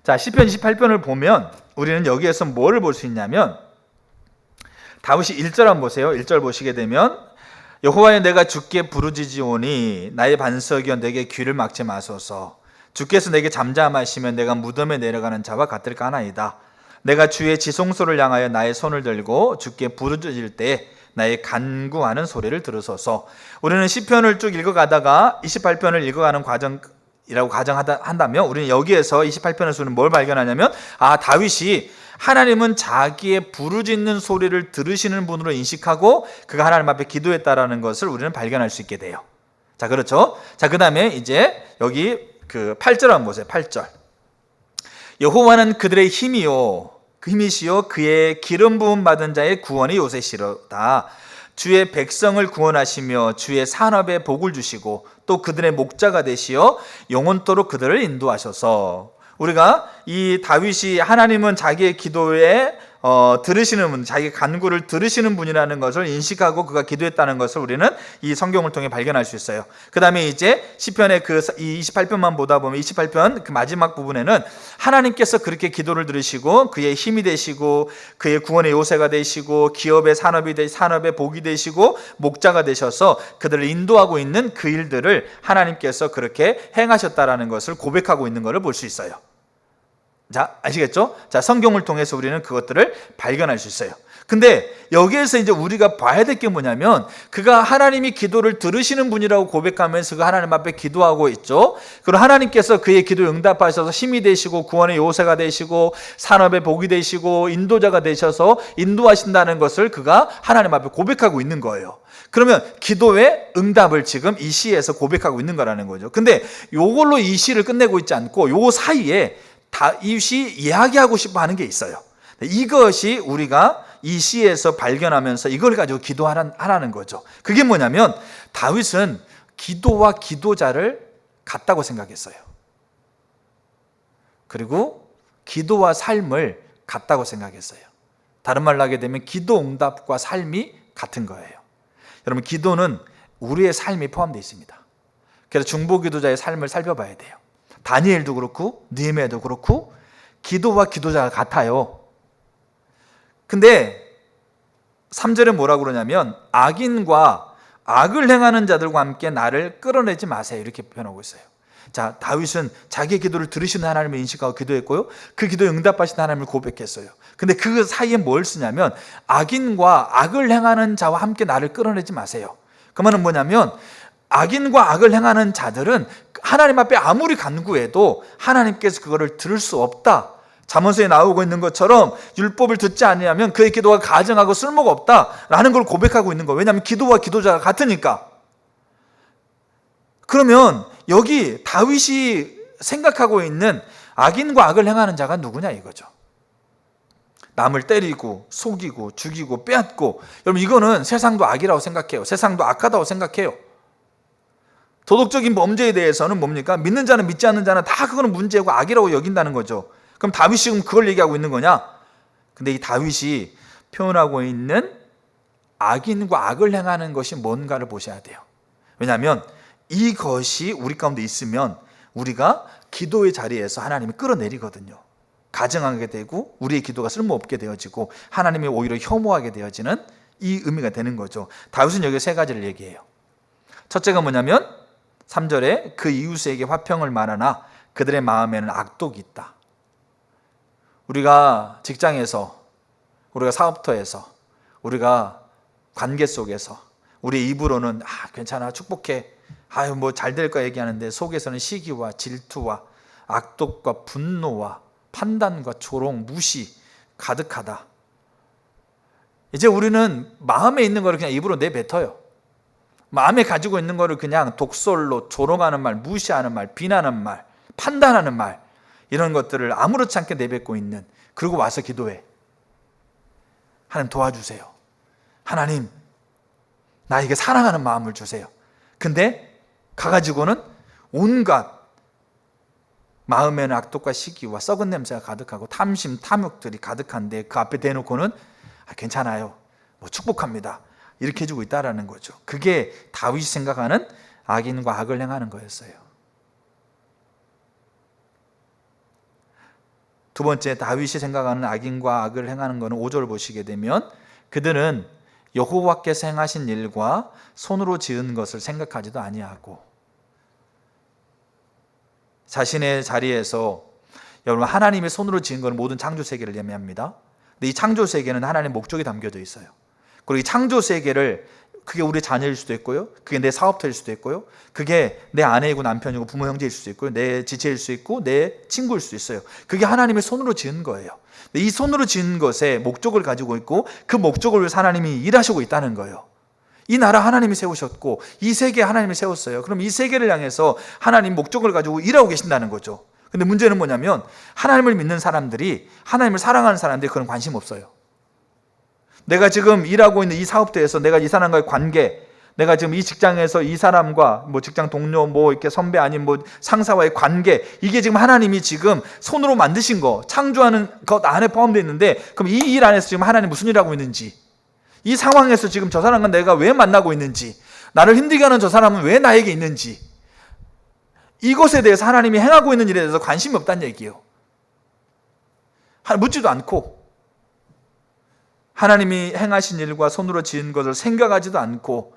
자, 시편 28편을 보면 우리는 여기에서 뭐를 볼 수 있냐면, 다윗이 1절 한번 보세요. 1절 보시게 되면, 여호와여, 내가 주께 부르짖으오니 나의 반석이여 내게 귀를 막지 마소서. 주께서 내게 잠잠하시면 내가 무덤에 내려가는 자와 같을까 하나이다. 내가 주의 지성소를 향하여 나의 손을 들고 주께 부르짖을 때 나의 간구하는 소리를 들으소서. 우리는 시편을 쭉 읽어가다가 28편을 읽어가는 과정이라고 가정한다면, 우리는 여기에서 28편에서는 뭘 발견하냐면, 다윗이 하나님은 자기의 부르짖는 소리를 들으시는 분으로 인식하고 그가 하나님 앞에 기도했다라는 것을 우리는 발견할 수 있게 돼요. 자, 그렇죠? 자, 그 다음에 이제 여기 그 8절 한번 보세요. 8절. 여호와는 그들의 힘이요 그 힘이시요 그의 기름 부음 받은 자의 구원이 요새시로다. 주의 백성을 구원하시며 주의 산업에 복을 주시고 또 그들의 목자가 되시어 영원토록 그들을 인도하셔서. 우리가 이 다윗이 하나님은 자기의 기도에 들으시는 분, 자기 간구를 들으시는 분이라는 것을 인식하고 그가 기도했다는 것을 우리는 이 성경을 통해 발견할 수 있어요. 그 다음에 이제 시편의 이 28편만 보다 보면 28편 그 마지막 부분에는 하나님께서 그렇게 기도를 들으시고 그의 힘이 되시고 그의 구원의 요새가 되시고 기업의 산업의 복이 되시고 목자가 되셔서 그들을 인도하고 있는 그 일들을 하나님께서 그렇게 행하셨다라는 것을 고백하고 있는 것을 볼 수 있어요. 자, 아시겠죠? 자, 성경을 통해서 우리는 그것들을 발견할 수 있어요. 근데 여기에서 이제 우리가 봐야 될 게 뭐냐면, 그가 하나님이 기도를 들으시는 분이라고 고백하면서 그 하나님 앞에 기도하고 있죠. 그리고 하나님께서 그의 기도에 응답하셔서 힘이 되시고 구원의 요새가 되시고 산업의 복이 되시고 인도자가 되셔서 인도하신다는 것을 그가 하나님 앞에 고백하고 있는 거예요. 그러면 기도의 응답을 지금 이 시에서 고백하고 있는 거라는 거죠. 근데 요걸로 이 시를 끝내고 있지 않고 요 사이에 다윗이 이야기하고 싶어 하는 게 있어요. 이것이 우리가 이 시에서 발견하면서 이걸 가지고 기도하라는 거죠. 그게 뭐냐면, 다윗은 기도와 기도자를 같다고 생각했어요. 그리고 기도와 삶을 같다고 생각했어요. 다른 말로 하게 되면 기도 응답과 삶이 같은 거예요. 여러분, 기도는 우리의 삶이 포함되어 있습니다. 그래서 중보기도자의 삶을 살펴봐야 돼요. 다니엘도 그렇고 느헤미야도 그렇고 기도와 기도자가 같아요. 근데 3절에 뭐라고 그러냐면, 악인과 악을 행하는 자들과 함께 나를 끌어내지 마세요, 이렇게 표현하고 있어요. 자, 다윗은 자기의 기도를 들으시는 하나님을 인식하고 기도했고요, 그 기도에 응답하시는 하나님을 고백했어요. 근데 그 사이에 뭘 쓰냐면, 악인과 악을 행하는 자와 함께 나를 끌어내지 마세요. 그 말은 뭐냐면, 악인과 악을 행하는 자들은 하나님 앞에 아무리 간구해도 하나님께서 그거를 들을 수 없다. 잠언서에 나오고 있는 것처럼 율법을 듣지 않으면 그의 기도가 가증하고 쓸모가 없다라는 걸 고백하고 있는 거예요. 왜냐하면 기도와 기도자가 같으니까. 그러면 여기 다윗이 생각하고 있는 악인과 악을 행하는 자가 누구냐 이거죠. 남을 때리고 속이고 죽이고 빼앗고, 여러분 이거는 세상도 악이라고 생각해요. 세상도 악하다고 생각해요. 도덕적인 범죄에 대해서는 뭡니까? 믿는 자는 믿지 않는 자는 다 그거는 문제고 악이라고 여긴다는 거죠. 그럼 다윗이 지금 그걸 얘기하고 있는 거냐? 근데 이 다윗이 표현하고 있는 악인과 악을 행하는 것이 뭔가를 보셔야 돼요. 왜냐하면 이것이 우리 가운데 있으면 우리가 기도의 자리에서 하나님이 끌어내리거든요. 가증하게 되고 우리의 기도가 쓸모없게 되어지고 하나님이 오히려 혐오하게 되어지는 이 의미가 되는 거죠. 다윗은 여기 세 가지를 얘기해요. 첫째가 뭐냐면 3절에 그 이웃에게 화평을 말하나 그들의 마음에는 악독이 있다. 우리가 직장에서, 우리가 사업터에서, 우리가 관계 속에서 우리 입으로는 괜찮아, 축복해, 뭐 잘 될 거야 얘기하는데 속에서는 시기와 질투와 악독과 분노와 판단과 조롱, 무시 가득하다. 이제 우리는 마음에 있는 거를 그냥 입으로 내뱉어요. 마음에 가지고 있는 거를 그냥 독설로 조롱하는 말, 무시하는 말, 비난하는 말, 판단하는 말, 이런 것들을 아무렇지 않게 내뱉고 있는, 그리고 와서 기도해. 하나님 도와주세요. 하나님 나에게 사랑하는 마음을 주세요. 근데 가가지고는 온갖 마음에는 악독과 시기와 썩은 냄새가 가득하고 탐심, 탐욕들이 가득한데 그 앞에 대놓고는 괜찮아요, 뭐 축복합니다, 이렇게 해주고 있다라는 거죠. 그게 다윗이 생각하는 악인과 악을 행하는 거였어요. 두 번째, 다윗이 생각하는 악인과 악을 행하는 것은 5절 보시게 되면 그들은 여호와께서 행하신 일과 손으로 지은 것을 생각하지도 아니하고, 자신의 자리에서, 여러분 하나님의 손으로 지은 것은 모든 창조 세계를 의미합니다. 근데 이 창조 세계는 하나님의 목적이 담겨져 있어요. 그리고 이 창조 세계를, 그게 우리 자녀일 수도 있고요, 그게 내 사업터일 수도 있고요, 그게 내 아내이고 남편이고 부모 형제일 수도 있고요, 내 지체일 수 있고 내 친구일 수도 있어요. 그게 하나님의 손으로 지은 거예요. 이 손으로 지은 것에 목적을 가지고 있고 그 목적을 위해서 하나님이 일하시고 있다는 거예요. 이 나라 하나님이 세우셨고 이 세계 하나님이 세웠어요. 그럼 이 세계를 향해서 하나님 목적을 가지고 일하고 계신다는 거죠. 근데 문제는 뭐냐면 하나님을 믿는 사람들이, 하나님을 사랑하는 사람들이 그런 관심 없어요. 내가 지금 일하고 있는 이 사업대에서 내가 이 사람과의 관계, 내가 지금 이 직장에서 이 사람과 뭐 직장 동료, 뭐 이렇게 선배 아닌 뭐 상사와의 관계, 이게 지금 하나님이 지금 손으로 만드신 거, 창조하는 것 안에 포함되어 있는데, 그럼 이 일 안에서 지금 하나님 무슨 일 하고 있는지, 이 상황에서 지금 저 사람과 내가 왜 만나고 있는지, 나를 힘들게 하는 저 사람은 왜 나에게 있는지, 이것에 대해서 하나님이 행하고 있는 일에 대해서 관심이 없다는 얘기예요. 묻지도 않고, 하나님이 행하신 일과 손으로 지은 것을 생각하지도 않고,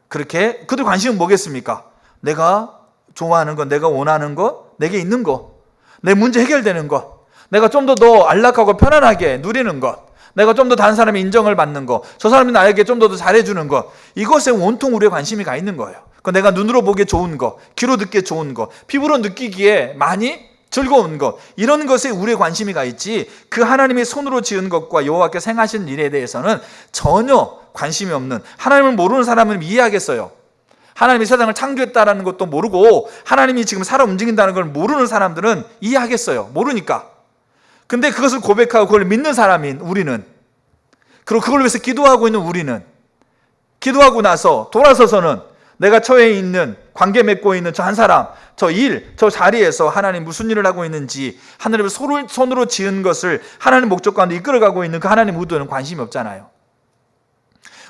그렇게 그들 관심은 뭐겠습니까? 내가 좋아하는 것, 내가 원하는 것, 내게 있는 것, 내 문제 해결되는 것, 내가 좀 더 안락하고 편안하게 누리는 것, 내가 좀 더 다른 사람의 인정을 받는 것, 저 사람이 나에게 좀 더 잘해주는 것, 이것에 온통 우리의 관심이 가 있는 거예요. 내가 눈으로 보기에 좋은 것, 귀로 듣기에 좋은 것, 피부로 느끼기에 많이 즐거운 것, 이런 것에 우리의 관심이 가 있지, 그 하나님의 손으로 지은 것과 여호와께서 행하신 일에 대해서는 전혀 관심이 없는, 하나님을 모르는 사람은 이해하겠어요. 하나님이 세상을 창조했다는 것도 모르고 하나님이 지금 살아 움직인다는 걸 모르는 사람들은 이해하겠어요. 모르니까. 근데 그것을 고백하고 그걸 믿는 사람인 우리는, 그리고 그걸 위해서 기도하고 있는 우리는, 기도하고 나서 돌아서서는 내가 처해 있는, 관계 맺고 있는 저 한 사람, 저 일, 저 자리에서 하나님 무슨 일을 하고 있는지, 하나님의 손으로 지은 것을 하나님 목적 가운데 이끌어가고 있는 그 하나님 의도에는 관심이 없잖아요.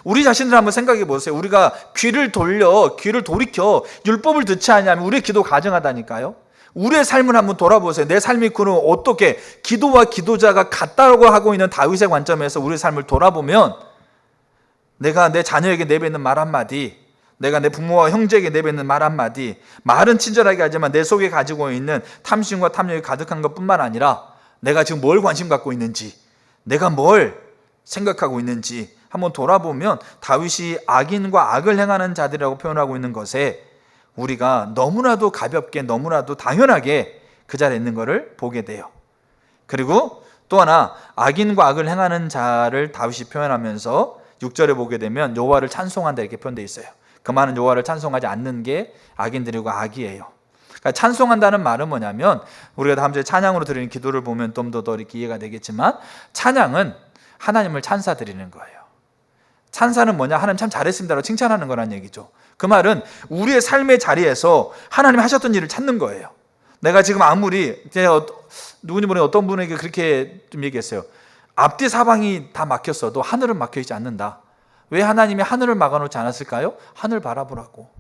우리 자신들 한번 생각해 보세요. 우리가 귀를 돌이켜 율법을 듣지 않으면 우리의 기도 가증하다니까요. 우리의 삶을 한번 돌아보세요. 내 삶이 그럼 어떻게, 기도와 기도자가 같다고 하고 있는 다윗의 관점에서 우리의 삶을 돌아보면, 내가 내 자녀에게 내뱉는 말 한마디, 내가 내 부모와 형제에게 내뱉는 말 한마디, 말은 친절하게 하지만 내 속에 가지고 있는 탐심과 탐욕이 가득한 것뿐만 아니라 내가 지금 뭘 관심 갖고 있는지, 내가 뭘 생각하고 있는지 한번 돌아보면 다윗이 악인과 악을 행하는 자들이라고 표현하고 있는 것에 우리가 너무나도 가볍게, 너무나도 당연하게 그 자리에 있는 것을 보게 돼요. 그리고 또 하나, 악인과 악을 행하는 자를 다윗이 표현하면서 6절에 보게 되면 여호와를 찬송한다 이렇게 표현되어 있어요. 그 많은 여호와를 찬송하지 않는 게 악인들이고 악이에요. 그러니까 찬송한다는 말은 뭐냐면, 우리가 다음 주에 찬양으로 드리는 기도를 보면 좀 더 이렇게 이해가 되겠지만, 찬양은 하나님을 찬사 드리는 거예요. 찬사는 뭐냐? 하나님 참 잘했습니다라고 칭찬하는 거란 얘기죠. 그 말은 우리의 삶의 자리에서 하나님 하셨던 일을 찾는 거예요. 내가 지금 아무리, 누군지 모르는 어떤 분에게 그렇게 좀 얘기했어요. 앞뒤 사방이 다 막혔어도 하늘은 막혀있지 않는다. 왜 하나님이 하늘을 막아놓지 않았을까요? 하늘 바라보라고.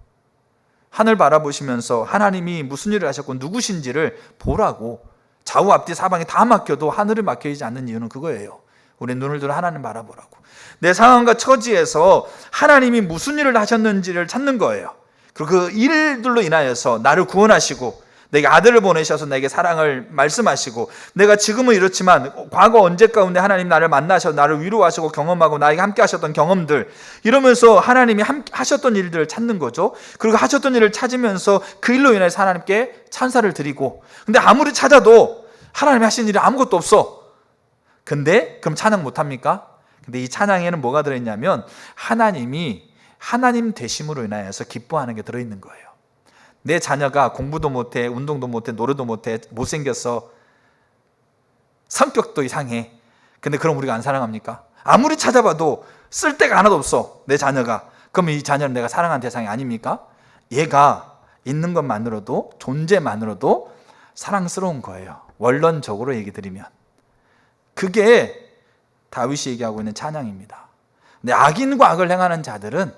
하늘 바라보시면서 하나님이 무슨 일을 하셨고 누구신지를 보라고. 좌우 앞뒤 사방이 다 막혀도 하늘을 막혀있지 않는 이유는 그거예요. 우리 눈을 들어 하나님 바라보라고. 내 상황과 처지에서 하나님이 무슨 일을 하셨는지를 찾는 거예요. 그리고 그 일들로 인하여서 나를 구원하시고 내게 아들을 보내셔서 내게 사랑을 말씀하시고, 내가 지금은 이렇지만 과거 언제 가운데 하나님 나를 만나셔서 나를 위로하시고 경험하고 나에게 함께 하셨던 경험들, 이러면서 하나님이 하셨던 일들을 찾는 거죠. 그리고 하셨던 일을 찾으면서 그 일로 인해서 하나님께 찬사를 드리고, 근데 아무리 찾아도 하나님이 하신 일이 아무것도 없어. 근데 그럼 찬양 못합니까? 근데 이 찬양에는 뭐가 들어있냐면, 하나님이 하나님 되심으로 인하여서 기뻐하는 게 들어있는 거예요. 내 자녀가 공부도 못해, 운동도 못해, 노래도 못해, 못생겼어, 성격도 이상해. 근데 그럼 우리가 안 사랑합니까? 아무리 찾아봐도 쓸데가 하나도 없어, 내 자녀가. 그럼 이 자녀는 내가 사랑하는 대상이 아닙니까? 얘가 있는 것만으로도, 존재만으로도 사랑스러운 거예요. 원론적으로 얘기 드리면 그게 다윗이 얘기하고 있는 찬양입니다. 근데 악인과 악을 행하는 자들은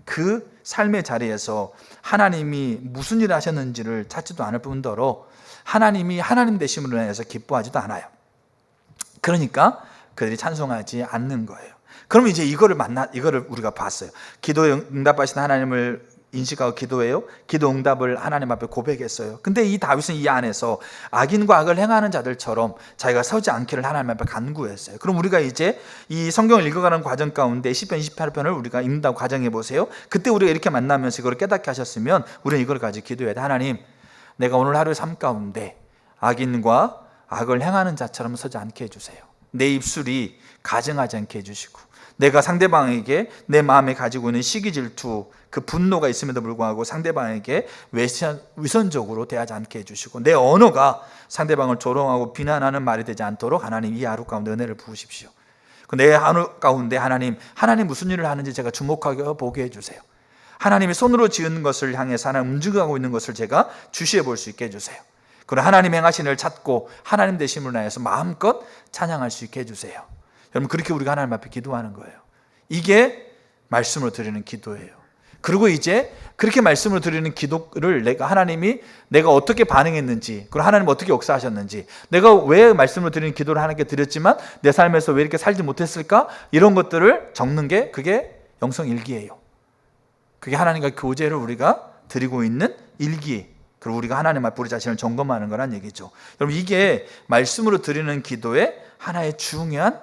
그 삶의 자리에서 하나님이 무슨 일을 하셨는지를 찾지도 않을 뿐더러 하나님이 하나님 되심으로 인해서 기뻐하지도 않아요. 그러니까 그들이 찬송하지 않는 거예요. 그럼 이제 이거를 우리가 봤어요. 기도에 응답하신 하나님을 인식하고 기도해요. 기도 응답을 하나님 앞에 고백했어요. 근데 이 다윗은 이 안에서 악인과 악을 행하는 자들처럼 자기가 서지 않기를 하나님 앞에 간구했어요. 그럼 우리가 이제 이 성경을 읽어가는 과정 가운데 시편 28편을 우리가 읽는다고 가정해 보세요. 그때 우리가 이렇게 만나면서 이걸 깨닫게 하셨으면 우리는 이걸 가지고 기도해야 돼. 하나님, 내가 오늘 하루의 삶 가운데 악인과 악을 행하는 자처럼 서지 않게 해주세요. 내 입술이 가증하지 않게 해주시고, 내가 상대방에게 내 마음에 가지고 있는 시기 질투, 그 분노가 있음에도 불구하고 상대방에게 위선적으로 대하지 않게 해주시고, 내 언어가 상대방을 조롱하고 비난하는 말이 되지 않도록 하나님 이 하루 가운데 은혜를 부으십시오. 내 하루 가운데 하나님 무슨 일을 하는지 제가 주목하게 보게 해주세요. 하나님이 손으로 지은 것을 향해서 하나님 움직여가고 있는 것을 제가 주시해 볼 수 있게 해주세요. 그리고 하나님 행하신 일을 찾고 하나님 되심을 인하여서 마음껏 찬양할 수 있게 해주세요. 여러분, 그렇게 우리가 하나님 앞에 기도하는 거예요. 이게 말씀으로 드리는 기도예요. 그리고 이제 그렇게 말씀으로 드리는 기도를 내가 어떻게 반응했는지, 그리고 하나님 어떻게 역사하셨는지, 내가 왜 말씀으로 드리는 기도를 하나님께 드렸지만 내 삶에서 왜 이렇게 살지 못했을까, 이런 것들을 적는 게 그게 영성일기예요. 그게 하나님과 교제를 우리가 드리고 있는 일기, 그리고 우리가 하나님 앞에 우리 자신을 점검하는 거란 얘기죠. 여러분, 이게 말씀으로 드리는 기도의 하나의 중요한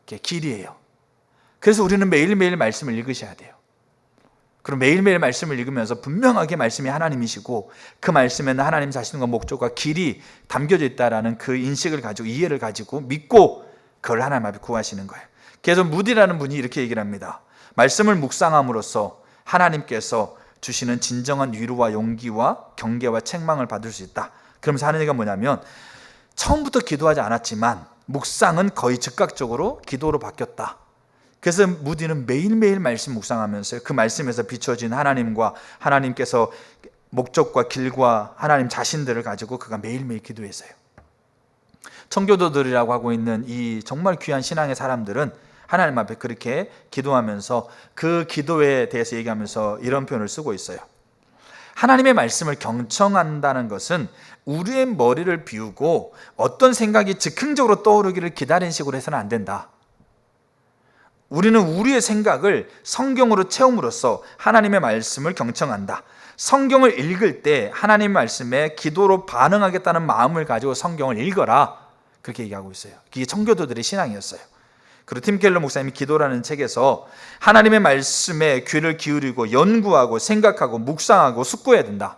길이에요. 그래서 우리는 매일매일 말씀을 읽으셔야 돼요. 그럼 매일매일 말씀을 읽으면서 분명하게 말씀이 하나님이시고 그 말씀에는 하나님 자신과 목적과 길이 담겨져 있다라는 그 인식을 가지고, 이해를 가지고 믿고 그걸 하나님 앞에 구하시는 거예요. 그래서 무디라는 분이 이렇게 얘기를 합니다. 말씀을 묵상함으로써 하나님께서 주시는 진정한 위로와 용기와 경계와 책망을 받을 수 있다. 그러면서 하는 얘기가 뭐냐면, 처음부터 기도하지 않았지만 묵상은 거의 즉각적으로 기도로 바뀌었다. 그래서 무디는 매일매일 말씀 묵상하면서 그 말씀에서 비춰진 하나님과 하나님께서 목적과 길과 하나님 자신들을 가지고 그가 매일매일 기도했어요. 청교도들이라고 하고 있는 이 정말 귀한 신앙의 사람들은 하나님 앞에 그렇게 기도하면서 그 기도에 대해서 얘기하면서 이런 표현을 쓰고 있어요. 하나님의 말씀을 경청한다는 것은 우리의 머리를 비우고 어떤 생각이 즉흥적으로 떠오르기를 기다리는 식으로 해서는 안 된다. 우리는 우리의 생각을 성경으로 채움으로써 하나님의 말씀을 경청한다. 성경을 읽을 때 하나님의 말씀에 기도로 반응하겠다는 마음을 가지고 성경을 읽어라. 그렇게 얘기하고 있어요. 이게 청교도들의 신앙이었어요. 그리고 팀 켈러 목사님이 기도라는 책에서 하나님의 말씀에 귀를 기울이고 연구하고 생각하고 묵상하고 숙고해야 된다.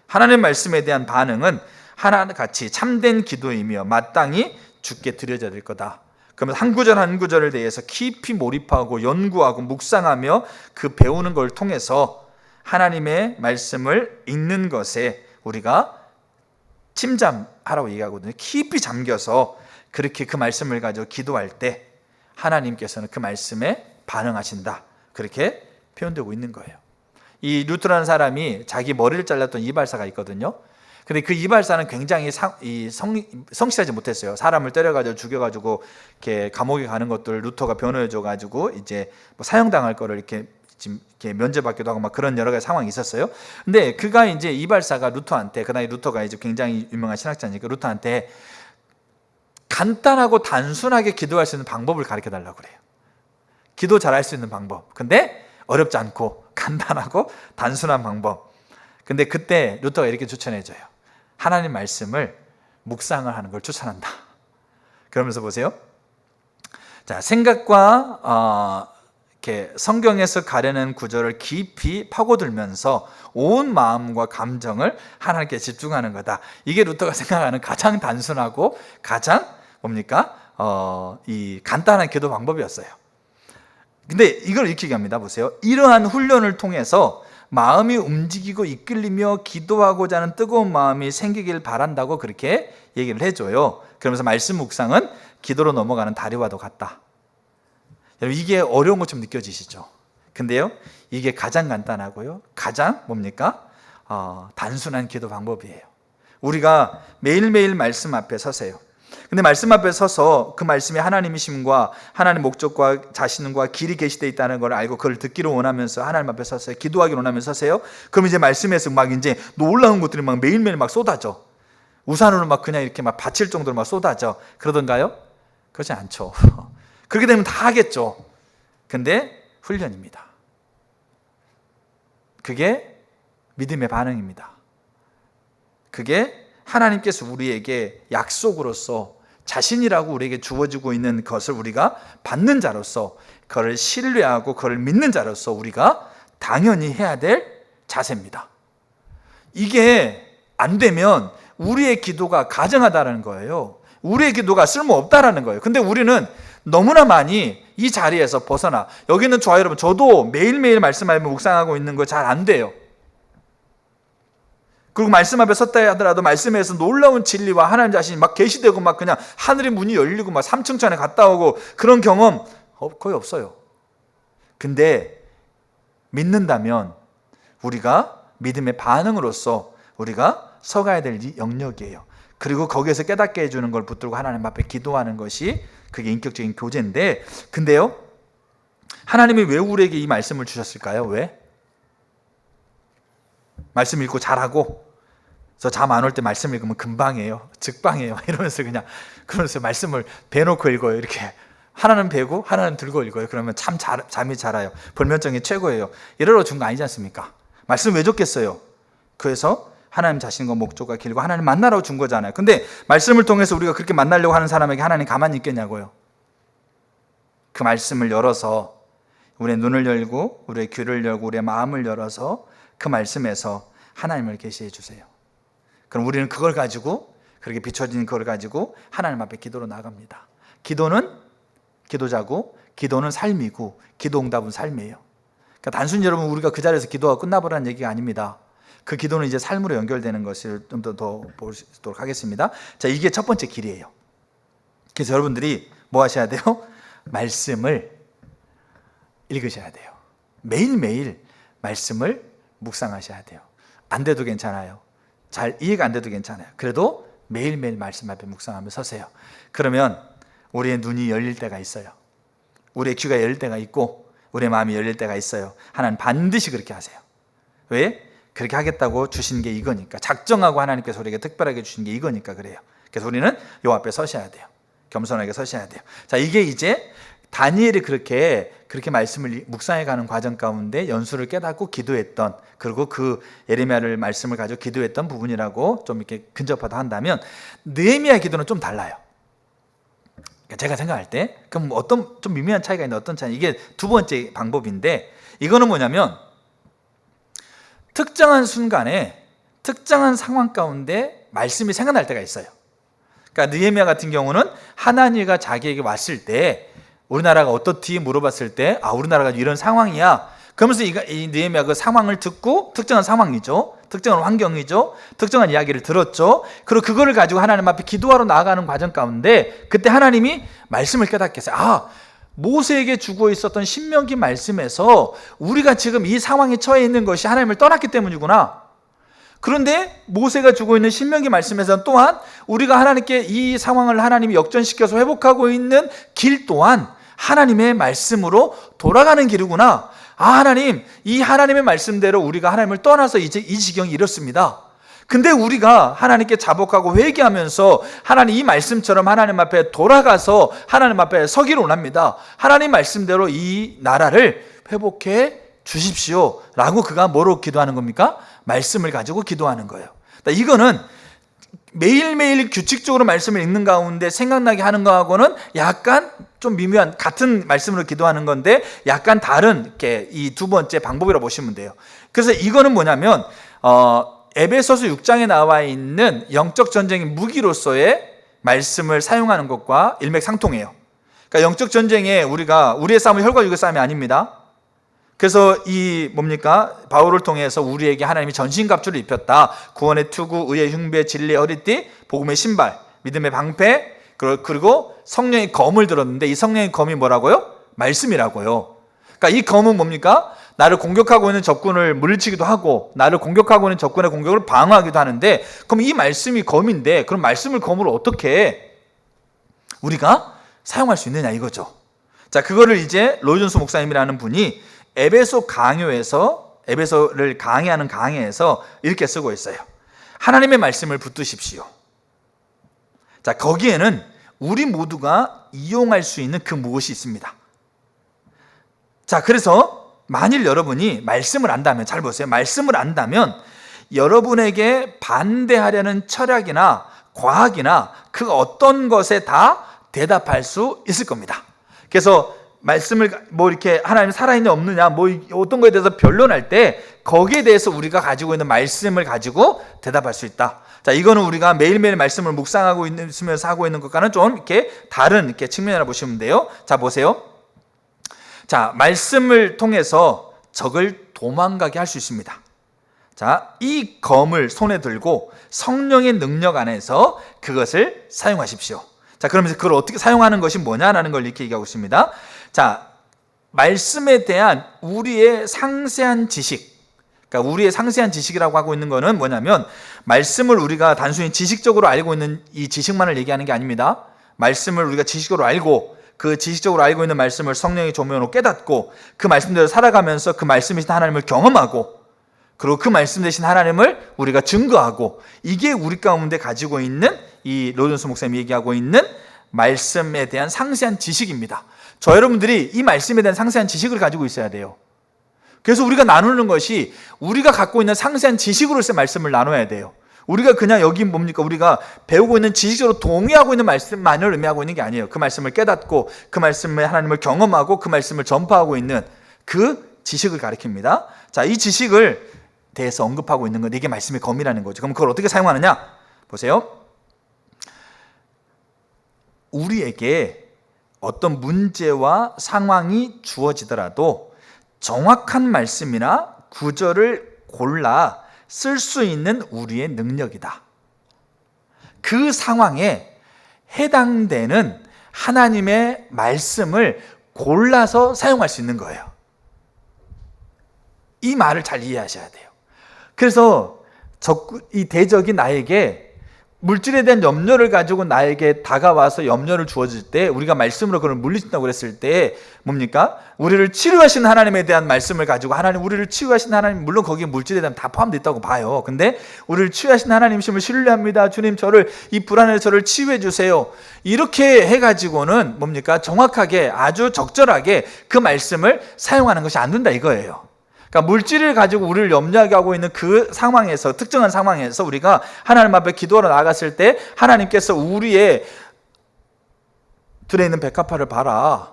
하나님의 말씀에 대한 반응은 하나같이 참된 기도이며 마땅히 주께 드려져야 될 거다. 그러면 한 구절 한 구절에 대해서 깊이 몰입하고 연구하고 묵상하며 그 배우는 걸 통해서 하나님의 말씀을 읽는 것에 우리가 침잠하라고 얘기하거든요. 깊이 잠겨서 그렇게 그 말씀을 가지고 기도할 때 하나님께서는 그 말씀에 반응하신다. 그렇게 표현되고 있는 거예요. 이 루트라는 사람이 자기 머리를 잘랐던 이발사가 있거든요. 근데 그 이발사는 굉장히 성실하지 못했어요. 사람을 때려가지고 죽여가지고 이렇게 감옥에 가는 것들 루터가 변호해줘가지고 이제 뭐 사형당할 거를 이렇게 면제받기도 하고 막 그런 여러 가지 상황이 있었어요. 근데 그가 이제 이발사가 루터한테, 그다음에 루터가 이제 굉장히 유명한 신학자니까 루터한테 간단하고 단순하게 기도할 수 있는 방법을 가르쳐 달라고 그래요. 기도 잘할 수 있는 방법. 근데 어렵지 않고 간단하고 단순한 방법. 근데 그때 루터가 이렇게 추천해줘요. 하나님 말씀을 묵상을 하는 걸 추천한다. 그러면서 보세요. 자, 생각과 이렇게 성경에서 가려낸 구절을 깊이 파고들면서 온 마음과 감정을 하나님께 집중하는 거다. 이게 루터가 생각하는 가장 단순하고 가장 뭡니까? 이 간단한 기도 방법이었어요. 근데 이걸 이렇게 얘기합니다. 보세요. 이러한 훈련을 통해서 마음이 움직이고 이끌리며 기도하고자 하는 뜨거운 마음이 생기길 바란다고 그렇게 얘기를 해줘요. 그러면서 말씀 묵상은 기도로 넘어가는 다리와도 같다. 여러분, 이게 어려운 것처럼 느껴지시죠? 근데요, 이게 가장 간단하고요, 가장 뭡니까? 단순한 기도 방법이에요. 우리가 매일매일 말씀 앞에 서세요. 근데 말씀 앞에 서서 그 말씀이 하나님이심과 하나님 목적과 자신과 길이 계시되어 있다는 걸 알고 그걸 듣기를 원하면서 하나님 앞에 서세요. 기도하기를 원하면서 서세요. 그럼 이제 말씀에서 막 이제 놀라운 것들이 막 매일매일 막 쏟아져. 우산으로 막 그냥 이렇게 막 받칠 정도로 막 쏟아져. 그러던가요? 그렇지 않죠. 그렇게 되면 다 하겠죠. 근데 훈련입니다. 그게 믿음의 반응입니다. 그게 하나님께서 우리에게 약속으로서 자신이라고 우리에게 주어지고 있는 것을 우리가 받는 자로서, 그를 신뢰하고 그를 믿는 자로서 우리가 당연히 해야 될 자세입니다. 이게 안 되면 우리의 기도가 가증하다는 거예요. 우리의 기도가 쓸모없다라는 거예요. 근데 우리는 너무나 많이 이 자리에서 벗어나, 여기는 저와 여러분, 저도 매일매일 말씀하며 묵상하고 있는 거 잘 안 돼요. 그리고 말씀 앞에 섰다 하더라도 말씀에서 놀라운 진리와 하나님 자신이 막 계시되고 막 그냥 하늘의 문이 열리고 막 삼층천에 갔다 오고 그런 경험 거의 없어요. 근데 믿는다면 우리가 믿음의 반응으로서 우리가 서가야 될 영역이에요. 그리고 거기에서 깨닫게 해주는 걸 붙들고 하나님 앞에 기도하는 것이 그게 인격적인 교제인데, 근데요, 하나님이 왜 우리에게 이 말씀을 주셨을까요? 왜? 말씀 읽고 잘하고, 저 잠 안 올 때 말씀 읽으면 금방이에요, 즉방이에요 이러면서 그냥 그러면서 말씀을 배놓고 읽어요. 이렇게 하나는 배고 하나는 들고 읽어요. 그러면 잠이 잘 와요. 불면증이 최고예요. 이러러 준 거 아니지 않습니까? 말씀 왜 줬겠어요? 그래서 하나님 자신과 목적과 길과 하나님 만나라고 준 거잖아요. 근데 말씀을 통해서 우리가 그렇게 만나려고 하는 사람에게 하나님 가만히 있겠냐고요. 그 말씀을 열어서 우리의 눈을 열고 우리의 귀를 열고 우리의 마음을 열어서 그 말씀에서 하나님을 계시해 주세요. 그럼 우리는 그걸 가지고, 그렇게 비춰진 그걸 가지고 하나님 앞에 기도로 나갑니다. 기도는 기도자고, 기도는 삶이고, 기도 응답은 삶이에요. 그러니까 단순히 여러분 우리가 그 자리에서 기도가 끝나버리는 얘기가 아닙니다. 그 기도는 이제 삶으로 연결되는 것을 좀 더 보시도록 하겠습니다. 자, 이게 첫 번째 길이에요. 그래서 여러분들이 뭐 하셔야 돼요? 말씀을 읽으셔야 돼요. 매일매일 말씀을 묵상하셔야 돼요. 안 돼도 괜찮아요. 잘 이해가 안 돼도 괜찮아요. 그래도 매일매일 말씀 앞에 묵상하며 서세요. 그러면 우리의 눈이 열릴 때가 있어요. 우리의 귀가 열릴 때가 있고 우리의 마음이 열릴 때가 있어요. 하나님 반드시 그렇게 하세요. 왜? 그렇게 하겠다고 주신 게 이거니까. 작정하고 하나님께서 우리에게 특별하게 주신 게 이거니까 그래요. 그래서 우리는 요 앞에 서셔야 돼요. 겸손하게 서셔야 돼요. 자, 이게 이제 다니엘이 그렇게 말씀을 묵상해가는 과정 가운데 연수를 깨닫고 기도했던, 그리고 그 예레미야를 말씀을 가지고 기도했던 부분이라고 좀 이렇게 근접하다 한다면, 느헤미야 기도는 좀 달라요. 제가 생각할 때 그럼 어떤 좀 미묘한 차이가 있는데, 어떤 차이? 이게 두 번째 방법인데, 이거는 뭐냐면 특정한 순간에 특정한 상황 가운데 말씀이 생각날 때가 있어요. 그러니까 느헤미야 같은 경우는 하나님이 자기에게 왔을 때, 우리나라가 어떻디 물어봤을 때, 아, 우리나라가 이런 상황이야. 그러면서 이 느헤미야 그 상황을 듣고, 특정한 상황이죠, 특정한 환경이죠, 특정한 이야기를 들었죠. 그리고 그거를 가지고 하나님 앞에 기도하러 나아가는 과정 가운데 그때 하나님이 말씀을 깨닫게 했어요. 아, 모세에게 주고 있었던 신명기 말씀에서 우리가 지금 이 상황에 처해 있는 것이 하나님을 떠났기 때문이구나. 그런데 모세가 주고 있는 신명기 말씀에서는 또한 우리가 하나님께 이 상황을 하나님이 역전시켜서 회복하고 있는 길 또한 하나님의 말씀으로 돌아가는 길이구나. 아, 하나님, 이 하나님의 말씀대로 우리가 하나님을 떠나서 이제 이 지경이 이렇습니다. 근데 우리가 하나님께 자복하고 회개하면서 하나님 이 말씀처럼 하나님 앞에 돌아가서 하나님 앞에 서기를 원합니다. 하나님 말씀대로 이 나라를 회복해 주십시오 라고 그가 뭐로 기도하는 겁니까? 말씀을 가지고 기도하는 거예요. 이거는 매일매일 규칙적으로 말씀을 읽는 가운데 생각나게 하는 거하고는 약간 좀 미묘한, 같은 말씀으로 기도하는 건데 약간 다른 이 두 번째 방법이라고 보시면 돼요. 그래서 이거는 뭐냐면 에베소서 6장에 나와 있는 영적 전쟁의 무기로서의 말씀을 사용하는 것과 일맥상통해요. 그러니까 영적 전쟁에 우리의 싸움은 혈과 육의 싸움이 아닙니다. 그래서 이 뭡니까? 바울을 통해서 우리에게 하나님이 전신갑주를 입혔다. 구원의 투구, 의의 흉배, 진리의 허리띠, 복음의 신발, 믿음의 방패, 그리고 성령의 검을 들었는데 이 성령의 검이 뭐라고요? 말씀이라고요. 그러니까 이 검은 뭡니까? 나를 공격하고 있는 적군을 물리치기도 하고 나를 공격하고 있는 적군의 공격을 방어하기도 하는데, 그럼 이 말씀이 검인데 그럼 말씀을 검으로 어떻게 우리가 사용할 수 있느냐 이거죠. 자, 그거를 이제 로이 존스 목사님이라는 분이 에베소 강요에서, 에베소를 강의하는 강의에서 이렇게 쓰고 있어요. 하나님의 말씀을 붙드십시오. 자, 거기에는 우리 모두가 이용할 수 있는 그 무엇이 있습니다. 자, 그래서 만일 여러분이 말씀을 안다면, 잘 보세요. 말씀을 안다면 여러분에게 반대하려는 철학이나 과학이나 그 어떤 것에 다 대답할 수 있을 겁니다. 그래서 말씀을 뭐 이렇게 하나님 살아있냐 없느냐 뭐 어떤 거에 대해서 변론할 때 거기에 대해서 우리가 가지고 있는 말씀을 가지고 대답할 수 있다. 자, 이거는 우리가 매일매일 말씀을 묵상하고 있으면서 하고 있는 것과는 좀 이렇게 다른 이렇게 측면이라 보시면 돼요. 자, 보세요. 자, 말씀을 통해서 적을 도망가게 할 수 있습니다. 자, 이 검을 손에 들고 성령의 능력 안에서 그것을 사용하십시오. 자, 그러면서 그걸 어떻게 사용하는 것이 뭐냐라는 걸 이렇게 얘기하고 있습니다. 자, 말씀에 대한 우리의 상세한 지식, 그러니까 우리의 상세한 지식이라고 하고 있는 거는 뭐냐면, 말씀을 우리가 단순히 지식적으로 알고 있는 이 지식만을 얘기하는 게 아닙니다. 말씀을 우리가 지식적으로 알고 그 지식적으로 알고 있는 말씀을 성령의 조명으로 깨닫고 그 말씀대로 살아가면서 그 말씀이신 하나님을 경험하고, 그리고 그 말씀 되신 하나님을 우리가 증거하고, 이게 우리 가운데 가지고 있는 이 로이 존스 목사님이 얘기하고 있는 말씀에 대한 상세한 지식입니다. 저 여러분들이 이 말씀에 대한 상세한 지식을 가지고 있어야 돼요. 그래서 우리가 나누는 것이 우리가 갖고 있는 상세한 지식으로서 말씀을 나눠야 돼요. 우리가 그냥 여기 뭡니까? 우리가 배우고 있는 지식적으로 동의하고 있는 말씀만을 의미하고 있는 게 아니에요. 그 말씀을 깨닫고 그 말씀에 하나님을 경험하고 그 말씀을 전파하고 있는 그 지식을 가리킵니다. 자, 이 지식을 대해서 언급하고 있는 건데 이게 말씀의 검이라는 거죠. 그럼 그걸 어떻게 사용하느냐? 보세요. 우리에게 어떤 문제와 상황이 주어지더라도 정확한 말씀이나 구절을 골라 쓸 수 있는 우리의 능력이다. 그 상황에 해당되는 하나님의 말씀을 골라서 사용할 수 있는 거예요. 이 말을 잘 이해하셔야 돼요. 그래서 이 대적이 나에게 물질에 대한 염려를 가지고 나에게 다가와서 염려를 주어질 때, 우리가 말씀으로 그걸 물리친다고 그랬을 때 뭡니까? 우리를 치료하신 하나님에 대한 말씀을 가지고, 하나님 우리를 치유하신 하나님, 물론 거기에 물질에 대한 다 포함되어 있다고 봐요. 근데 우리를 치유하신 하나님이심을 신뢰합니다. 주님, 저를 이 불안해서 저를 치유해 주세요. 이렇게 해가지고는 뭡니까? 정확하게 아주 적절하게 그 말씀을 사용하는 것이 안 된다 이거예요. 그러니까 물질을 가지고 우리를 염려하게 하고 있는 그 상황에서, 특정한 상황에서 우리가 하나님 앞에 기도하러 나갔을 때 하나님께서 우리의 들에 있는 백합화를 봐라,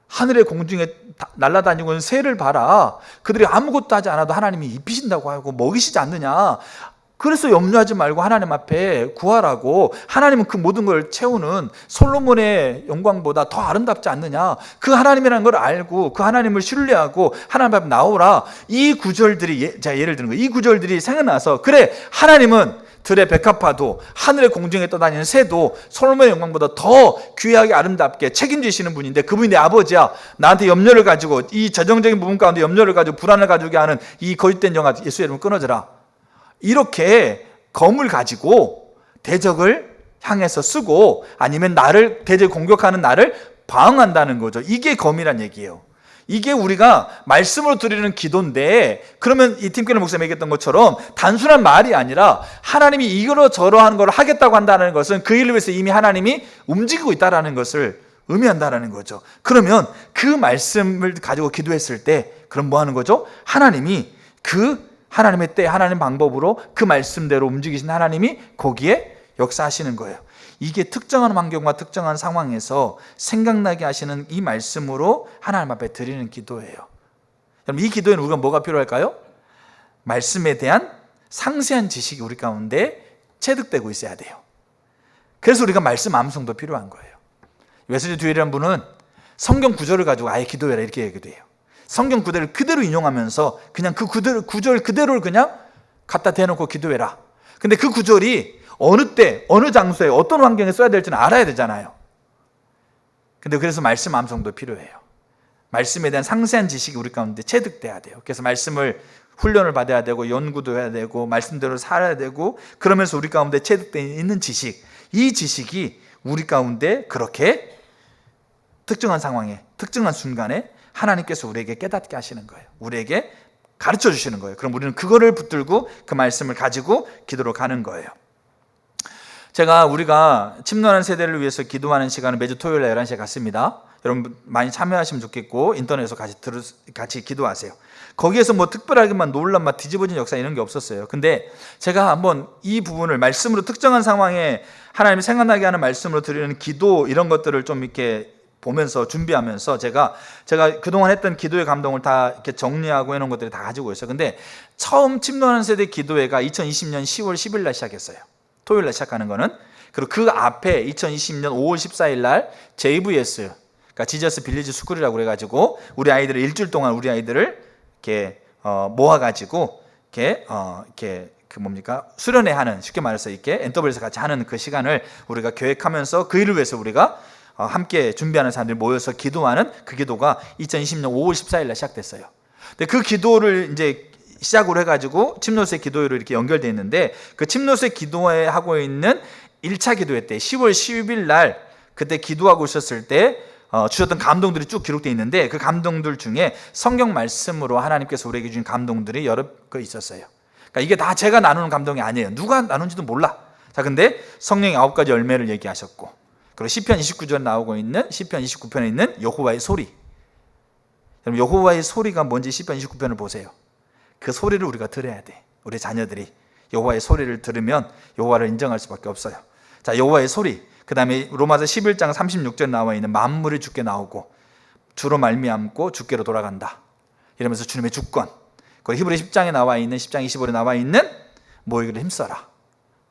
하늘의 공중에 날아다니고 있는 새를 봐라, 그들이 아무것도 하지 않아도 하나님이 입히신다고 하고 먹이시지 않느냐, 그래서 염려하지 말고 하나님 앞에 구하라고, 하나님은 그 모든 걸 채우는 솔로몬의 영광보다 더 아름답지 않느냐, 그 하나님이라는 걸 알고 그 하나님을 신뢰하고 하나님 앞에 나오라. 이 구절들이, 제가 예를 드는 거예요. 이 구절들이 생각나서, 그래, 하나님은 들의 백합화도 하늘의 공중에 떠다니는 새도 솔로몬의 영광보다 더 귀하게 아름답게 책임지시는 분인데, 그분이 내 아버지야. 나한테 염려를 가지고, 이 재정적인 부분 가운데 염려를 가지고 불안을 가지게 하는 이 거짓된 영화 예수의 이름으로 끊어져라. 이렇게 검을 가지고 대적을 향해서 쓰고, 아니면 나를, 대적을 공격하는 나를 방어한다는 거죠. 이게 검이란 얘기예요. 이게 우리가 말씀으로 드리는 기도인데, 그러면 이 팀켈러 목사님이 얘기했던 것처럼 단순한 말이 아니라 하나님이 이러저러한 걸 하겠다고 한다는 것은 그 일을 위해서 이미 하나님이 움직이고 있다는 것을 의미한다는 거죠. 그러면 그 말씀을 가지고 기도했을 때 그럼 뭐 하는 거죠? 하나님이 그 하나님의 때, 하나님 방법으로 그 말씀대로 움직이신 하나님이 거기에 역사하시는 거예요. 이게 특정한 환경과 특정한 상황에서 생각나게 하시는 이 말씀으로 하나님 앞에 드리는 기도예요. 그럼 이 기도에는 우리가 뭐가 필요할까요? 말씀에 대한 상세한 지식이 우리 가운데 체득되고 있어야 돼요. 그래서 우리가 말씀 암송도 필요한 거예요. 웨슬리 듀얼이라는 분은 성경 구절을 가지고 아예 기도해라 이렇게 얘기도 해요. 성경 구절을 그대로 인용하면서 그냥 그 구절 그대로를 그냥 갖다 대놓고 기도해라. 근데 그 구절이 어느 때, 어느 장소에, 어떤 환경에 써야 될지는 알아야 되잖아요. 근데 그래서 말씀 암송도 필요해요. 말씀에 대한 상세한 지식이 우리 가운데 체득돼야 돼요. 그래서 말씀을 훈련을 받아야 되고 연구도 해야 되고 말씀대로 살아야 되고, 그러면서 우리 가운데 체득되어 있는 지식, 이 지식이 우리 가운데 그렇게 특정한 상황에 특정한 순간에 하나님께서 우리에게 깨닫게 하시는 거예요. 우리에게 가르쳐 주시는 거예요. 그럼 우리는 그거를 붙들고 그 말씀을 가지고 기도로 가는 거예요. 우리가 침노하는 세대를 위해서 기도하는 시간을 매주 토요일 날 11시에 갖습니다. 여러분 많이 참여하시면 좋겠고 인터넷에서 같이 기도하세요. 거기에서 뭐 특별하게만 놀란 막 뒤집어진 역사 이런 게 없었어요. 근데 제가 한번 이 부분을 말씀으로 특정한 상황에 하나님이 생각나게 하는 말씀으로 드리는 기도, 이런 것들을 좀 이렇게 보면서 준비하면서 제가 그동안 했던 기도의 감동을 다 이렇게 정리하고 해놓은 것들이 다 가지고 있어요. 근데 처음 침노하는 세대 기도회가 2020년 10월 10일 날 시작했어요. 토요일 날 시작하는 거는. 그리고 그 앞에 2020년 5월 14일 날 JVS, 그러니까 지저스 빌리지 스쿨이라고 그래가지고 우리 아이들을 일주일 동안 우리 아이들을 이렇게 모아가지고 이렇게 수련회 하는, 쉽게 말해서 이렇게 NW에서 같이 하는 그 시간을 우리가 계획하면서 그 일을 위해서 우리가 함께 준비하는 사람들이 모여서 기도하는 그 기도가 2020년 5월 14일 날 시작됐어요. 근데 그 기도를 이제 시작으로 해가지고 침노세 기도회로 이렇게 연결되어 있는데, 그 침노세 기도회 하고 있는 1차 기도회 때 10월 10일 날 그때 기도하고 있었을 때 주셨던 감동들이 쭉 기록되어 있는데, 그 감동들 중에 성경 말씀으로 하나님께서 우리에게 주신 감동들이 여러 거 있었어요. 그러니까 이게 다 제가 나누는 감동이 아니에요. 누가 나눈지도 몰라. 자, 근데 성령의 9가지 열매를 얘기하셨고, 그리고 시편 29편 나오고 있는 시편 29편에 있는 여호와의 소리. 여러분 여호와의 소리가 뭔지 시편 29편을 보세요. 그 소리를 우리가 들어야 돼. 우리 자녀들이 여호와의 소리를 들으면 여호와를 인정할 수밖에 없어요. 자, 여호와의 소리. 그 다음에 로마서 11장 36절 나와 있는 만물이 주께 나오고 주로 말미암고 주께로 돌아간다, 이러면서 주님의 주권. 그리고 히브리 10장에 나와 있는 10장 25절에 나와 있는 모이기를 힘써라.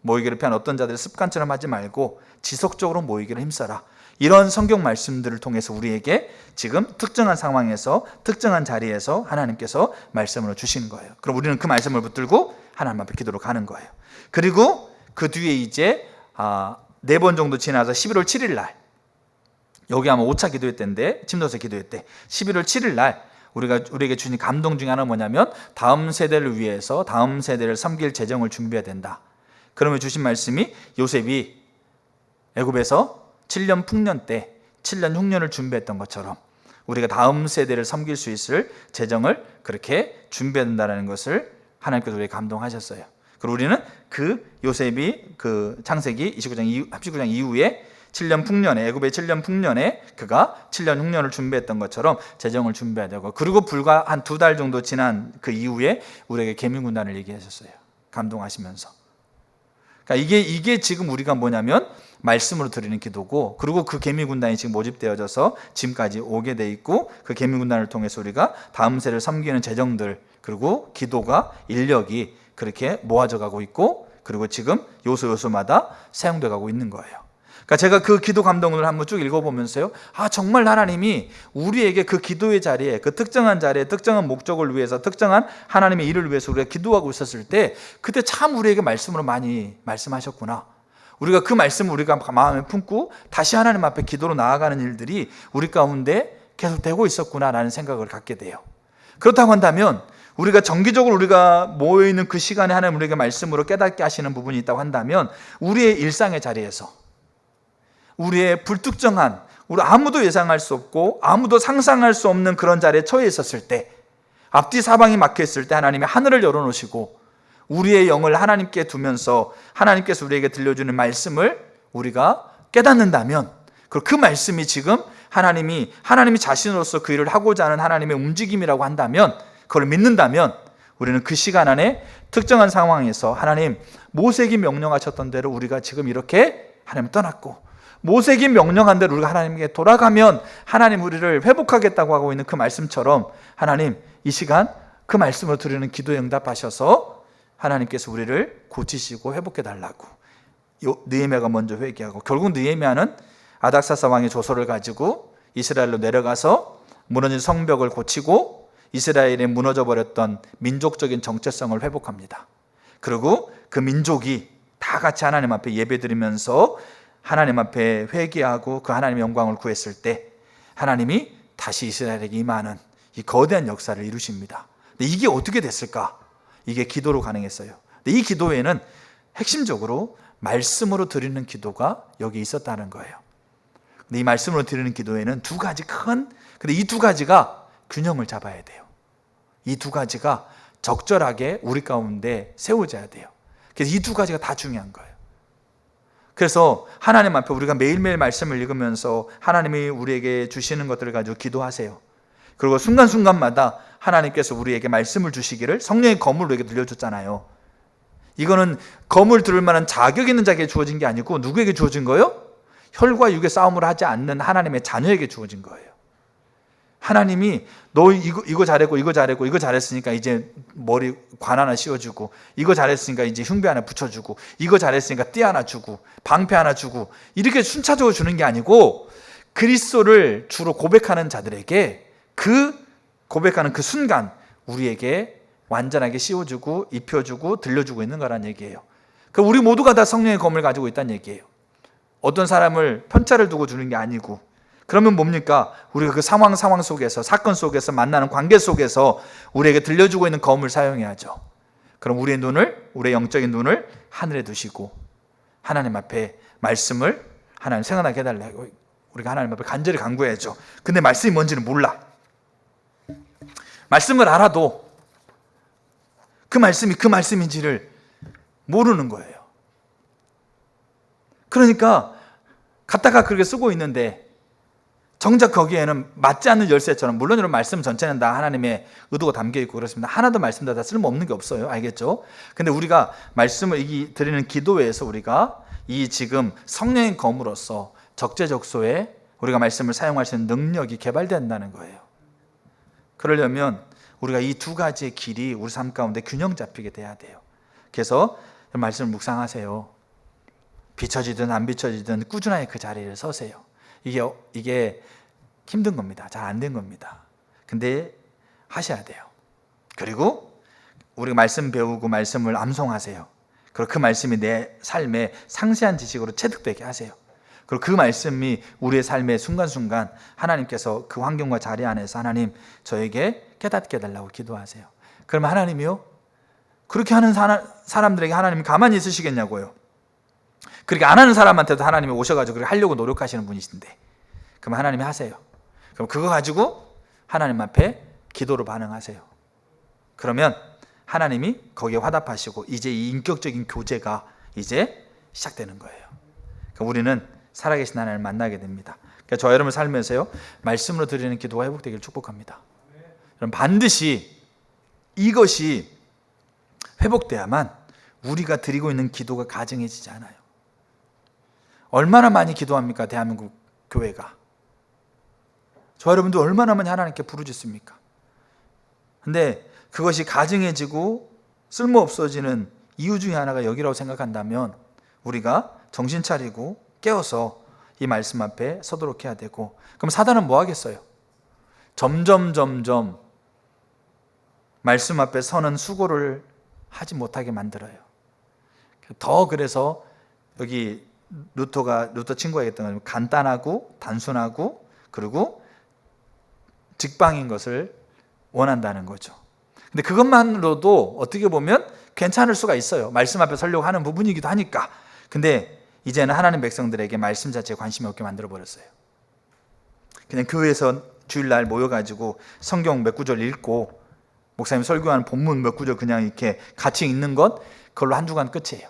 모이기를 피한 어떤 자들을 습관처럼 하지 말고 지속적으로 모이기를 힘써라. 이런 성경 말씀들을 통해서 우리에게 지금 특정한 상황에서 특정한 자리에서 하나님께서 말씀을 주시는 거예요. 그럼 우리는 그 말씀을 붙들고 하나님 앞에 기도로 가는 거예요. 그리고 그 뒤에 이제 4번 정도 지나서 11월 7일 날, 여기 아마 5차 기도회 때인데, 침노세 기도회 때 11월 7일 날 우리에게 주신 감동 중에 하나는 뭐냐면, 다음 세대를 위해서 다음 세대를 섬길 재정을 준비해야 된다. 그러면 주신 말씀이 요셉이 애굽에서 7년 풍년 때 7년 흉년을 준비했던 것처럼 우리가 다음 세대를 섬길 수 있을 재정을 그렇게 준비해야 된다는 것을 하나님께서 우리에게 감동하셨어요. 그리고 우리는 그 요셉이 그 창세기 39장 이후에 7년 풍년에, 애굽의 7년 풍년에 그가 7년 흉년을 준비했던 것처럼 재정을 준비해야 되고, 그리고 불과 한 2달 정도 지난 그 이후에 우리에게 계명군단을 얘기하셨어요. 감동하시면서. 그러니까 이게 지금 우리가 뭐냐면 말씀으로 드리는 기도고, 그리고 그 계명군단이 지금 모집되어져서 지금까지 오게 돼 있고, 그 계명군단을 통해서 우리가 다음 세를 섬기는 재정들, 그리고 기도가, 인력이 그렇게 모아져 가고 있고, 그리고 지금 요소마다 사용돼 가고 있는 거예요. 그러니까 제가 그 기도 감동을 한번 쭉 읽어보면서요, 정말 하나님이 우리에게 그 기도의 자리에, 그 특정한 자리에 특정한 목적을 위해서, 특정한 하나님의 일을 위해서 우리가 기도하고 있었을 때 그때 참 우리에게 말씀으로 많이 말씀하셨구나. 우리가 그 말씀을 우리가 마음에 품고 다시 하나님 앞에 기도로 나아가는 일들이 우리 가운데 계속 되고 있었구나라는 생각을 갖게 돼요. 그렇다고 한다면 우리가 정기적으로 우리가 모여있는 그 시간에 하나님 우리에게 말씀으로 깨닫게 하시는 부분이 있다고 한다면, 우리의 일상의 자리에서, 우리의 불특정한, 우리 아무도 예상할 수 없고 아무도 상상할 수 없는 그런 자리에 처해 있었을 때, 앞뒤 사방이 막혀 있을 때 하나님이 하늘을 열어놓으시고 우리의 영을 하나님께 두면서 하나님께서 우리에게 들려주는 말씀을 우리가 깨닫는다면, 그리고 그 말씀이 지금 하나님이 자신으로서 그 일을 하고자 하는 하나님의 움직임이라고 한다면, 그걸 믿는다면, 우리는 그 시간 안에 특정한 상황에서 하나님 모세에게 명령하셨던 대로 우리가 지금 이렇게 하나님을 떠났고, 모세에게 명령한 대로 우리가 하나님께 돌아가면 하나님 우리를 회복하겠다고 하고 있는 그 말씀처럼, 하나님 이 시간 그 말씀으로 드리는 기도에 응답하셔서 하나님께서 우리를 고치시고 회복해 달라고. 느헤미야가 먼저 회개하고, 결국 느헤미야는 아닥사스 왕의 조서를 가지고 이스라엘로 내려가서 무너진 성벽을 고치고 이스라엘이 무너져 버렸던 민족적인 정체성을 회복합니다. 그리고 그 민족이 다 같이 하나님 앞에 예배드리면서 하나님 앞에 회개하고 그 하나님의 영광을 구했을 때, 하나님이 다시 이스라엘에게 임하는 이 거대한 역사를 이루십니다. 근데 이게 어떻게 됐을까? 이게 기도로 가능했어요. 근데 이 기도에는 핵심적으로 말씀으로 드리는 기도가 여기 있었다는 거예요. 근데 이 말씀으로 드리는 기도에는 두 가지 근데 이 두 가지가 균형을 잡아야 돼요. 이 두 가지가 적절하게 우리 가운데 세워져야 돼요. 그래서 이 두 가지가 다 중요한 거예요. 그래서 하나님 앞에 우리가 매일매일 말씀을 읽으면서 하나님이 우리에게 주시는 것들을 가지고 기도하세요. 그리고 순간순간마다 하나님께서 우리에게 말씀을 주시기를 성령의 검을 우리에게 들려줬잖아요. 이거는 검을 들을 만한 자격 있는 자에게 주어진 게 아니고 누구에게 주어진 거예요? 혈과 육의 싸움을 하지 않는 하나님의 자녀에게 주어진 거예요. 하나님이 너 이거 잘했고 이거 잘했고 이거 잘했으니까 이제 머리 관 하나 씌워주고, 이거 잘했으니까 이제 흉배 하나 붙여주고, 이거 잘했으니까 띠 하나 주고 방패 하나 주고, 이렇게 순차적으로 주는 게 아니고 그리스도를 주로 고백하는 자들에게 그 고백하는 그 순간 우리에게 완전하게 씌워주고 입혀주고 들려주고 있는 거란 얘기예요. 그러니까 우리 모두가 다 성령의 검을 가지고 있다는 얘기예요. 어떤 사람을 편차를 두고 주는 게 아니고. 그러면 뭡니까? 우리가 그 상황 속에서, 사건 속에서, 만나는 관계 속에서 우리에게 들려주고 있는 검을 사용해야죠. 그럼 우리의 눈을, 우리의 영적인 눈을 하늘에 두시고 하나님 앞에 말씀을 하나님 생각나게 해달라고 우리가 하나님 앞에 간절히 간구해야죠. 근데 말씀이 뭔지는 몰라. 말씀을 알아도 그 말씀이 그 말씀인지를 모르는 거예요. 그러니까 갖다가 그렇게 쓰고 있는데 정작 거기에는 맞지 않는 열쇠처럼, 물론 이런 말씀 전체는 다 하나님의 의도가 담겨 있고 그렇습니다. 하나도 말씀 다 쓸모없는 게 없어요. 알겠죠? 근데 우리가 말씀을 드리는 기도회에서 우리가 이 지금 성령의 검으로서 적재적소에 우리가 말씀을 사용할 수 있는 능력이 개발된다는 거예요. 그러려면 우리가 이 두 가지의 길이 우리 삶 가운데 균형 잡히게 돼야 돼요. 그래서 말씀을 묵상하세요. 비춰지든 안 비춰지든 꾸준하게 그 자리를 서세요. 이게 힘든 겁니다. 잘 안 된 겁니다. 근데 하셔야 돼요. 그리고 우리가 말씀 배우고 말씀을 암송하세요. 그리고 그 말씀이 내 삶에 상세한 지식으로 체득되게 하세요. 그리고 그 말씀이 우리의 삶의 순간순간 하나님께서 그 환경과 자리 안에서 하나님 저에게 깨닫게 해달라고 기도하세요. 그러면 하나님이요? 그렇게 하는 사람들에게 하나님이 가만히 있으시겠냐고요. 그렇게 안 하는 사람한테도 하나님이 오셔가지고 그렇게 하려고 노력하시는 분이신데, 그럼 하나님이 하세요. 그럼 그거 가지고 하나님 앞에 기도로 반응하세요. 그러면 하나님이 거기에 화답하시고 이제 이 인격적인 교제가 이제 시작되는 거예요. 그러니까 우리는 살아계신 하나님을 만나게 됩니다. 그러니까 저 여러분 삶에서요, 말씀으로 드리는 기도가 회복되기를 축복합니다. 그럼 반드시 이것이 회복돼야만 우리가 드리고 있는 기도가 가증해지지 않아요. 얼마나 많이 기도합니까? 대한민국 교회가. 저 여러분도 얼마나 많이 하나님께 부르짖습니까? 근데 그것이 가증해지고 쓸모없어지는 이유 중에 하나가 여기라고 생각한다면 우리가 정신 차리고 깨어서 이 말씀 앞에 서도록 해야 되고, 그럼 사단은 뭐 하겠어요? 점점 말씀 앞에 서는 수고를 하지 못하게 만들어요. 더 그래서 여기 루터 친구가 얘기했던 것처럼 간단하고 단순하고 그리고 직방인 것을 원한다는 거죠. 근데 그것만으로도 어떻게 보면 괜찮을 수가 있어요. 말씀 앞에 서려고 하는 부분이기도 하니까. 근데 이제는 하나님 백성들에게 말씀 자체에 관심이 없게 만들어버렸어요. 그냥 교회에서 주일날 모여가지고 성경 몇 구절 읽고 목사님 설교하는 본문 몇 구절 그냥 이렇게 같이 읽는 것, 그걸로 한 주간 끝이에요.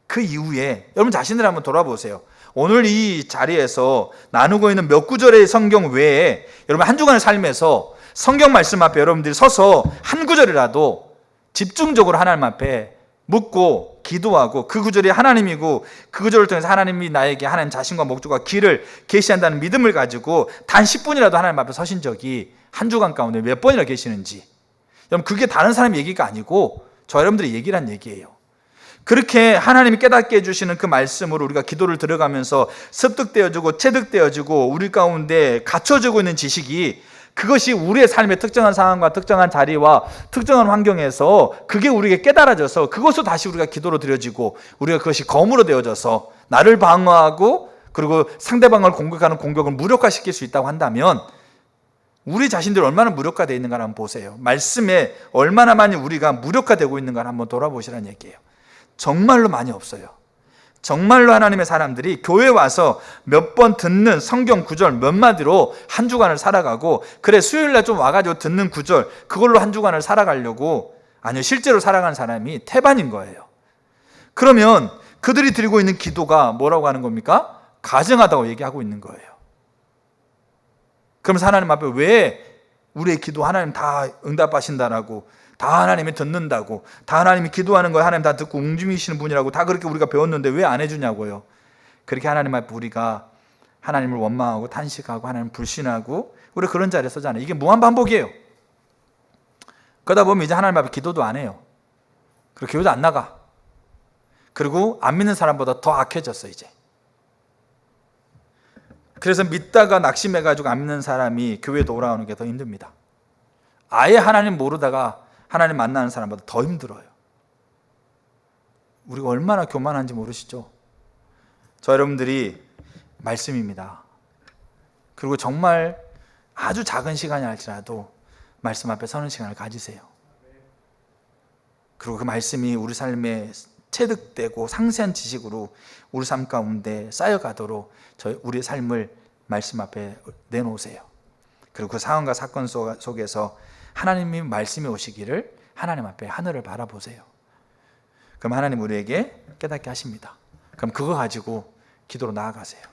그 이후에 여러분 자신을 한번 돌아보세요. 오늘 이 자리에서 나누고 있는 몇 구절의 성경 외에 여러분 한 주간의 삶에서 성경 말씀 앞에 여러분들이 서서 한 구절이라도 집중적으로 하나님 앞에 묻고 기도하고 그 구절이 하나님이고 그 구절을 통해서 하나님이 나에게 하나님 자신과 목적과 길을 계시한다는 믿음을 가지고 단 10분이라도 하나님 앞에 서신 적이 한 주간 가운데 몇 번이나 계시는지, 여러분 그게 다른 사람 얘기가 아니고 저 여러분들의 얘기란 얘기예요. 그렇게 하나님이 깨닫게 해주시는 그 말씀으로 우리가 기도를 들어가면서 습득되어지고 체득되어지고 우리 가운데 갖춰지고 있는 지식이, 그것이 우리의 삶의 특정한 상황과 특정한 자리와 특정한 환경에서 그게 우리에게 깨달아져서 그것을 다시 우리가 기도로 드려지고 우리가 그것이 검으로 되어져서 나를 방어하고 그리고 상대방을 공격하는 공격을 무력화시킬 수 있다고 한다면 우리 자신들이 얼마나 무력화되어 있는가 한번 보세요. 말씀에 얼마나 많이 우리가 무력화되고 있는가 한번 돌아보시라는 얘기예요. 정말로 많이 없어요. 정말로 하나님의 사람들이 교회 와서 몇 번 듣는 성경 구절 몇 마디로 한 주간을 살아가고, 그래 수요일날 좀 와가지고 듣는 구절 그걸로 한 주간을 살아가려고, 아니요, 실제로 살아가는 사람이 태반인 거예요. 그러면 그들이 드리고 있는 기도가 뭐라고 하는 겁니까? 가증하다고 얘기하고 있는 거예요. 그러면서 하나님 앞에 왜 우리의 기도 하나님 다 응답하신다라고, 다 하나님이 듣는다고, 다 하나님이 기도하는 거 하나님 다 듣고 움직이시는 분이라고 다 그렇게 우리가 배웠는데 왜 안 해주냐고요. 그렇게 하나님 앞에 우리가 하나님을 원망하고 탄식하고 하나님을 불신하고 우리 그런 자리에 서잖아요. 이게 무한반복이에요. 그러다 보면 이제 하나님 앞에 기도도 안 해요. 그리고 교회도 안 나가. 그리고 안 믿는 사람보다 더 악해졌어 이제. 그래서 믿다가 낙심해가지고 안 믿는 사람이 교회에 돌아오는 게 더 힘듭니다. 아예 하나님 모르다가 하나님 만나는 사람보다 더 힘들어요. 우리가 얼마나 교만한지 모르시죠? 저 여러분들이 말씀입니다. 그리고 정말 아주 작은 시간이 할지라도 말씀 앞에 서는 시간을 가지세요. 그리고 그 말씀이 우리 삶에 체득되고 상세한 지식으로 우리 삶 가운데 쌓여가도록 우리의 삶을 말씀 앞에 내놓으세요. 그리고 그 상황과 사건 속에서 하나님이 말씀이 오시기를 하나님 앞에 하늘을 바라보세요. 그럼 하나님 우리에게 깨닫게 하십니다. 그럼 그거 가지고 기도로 나아가세요.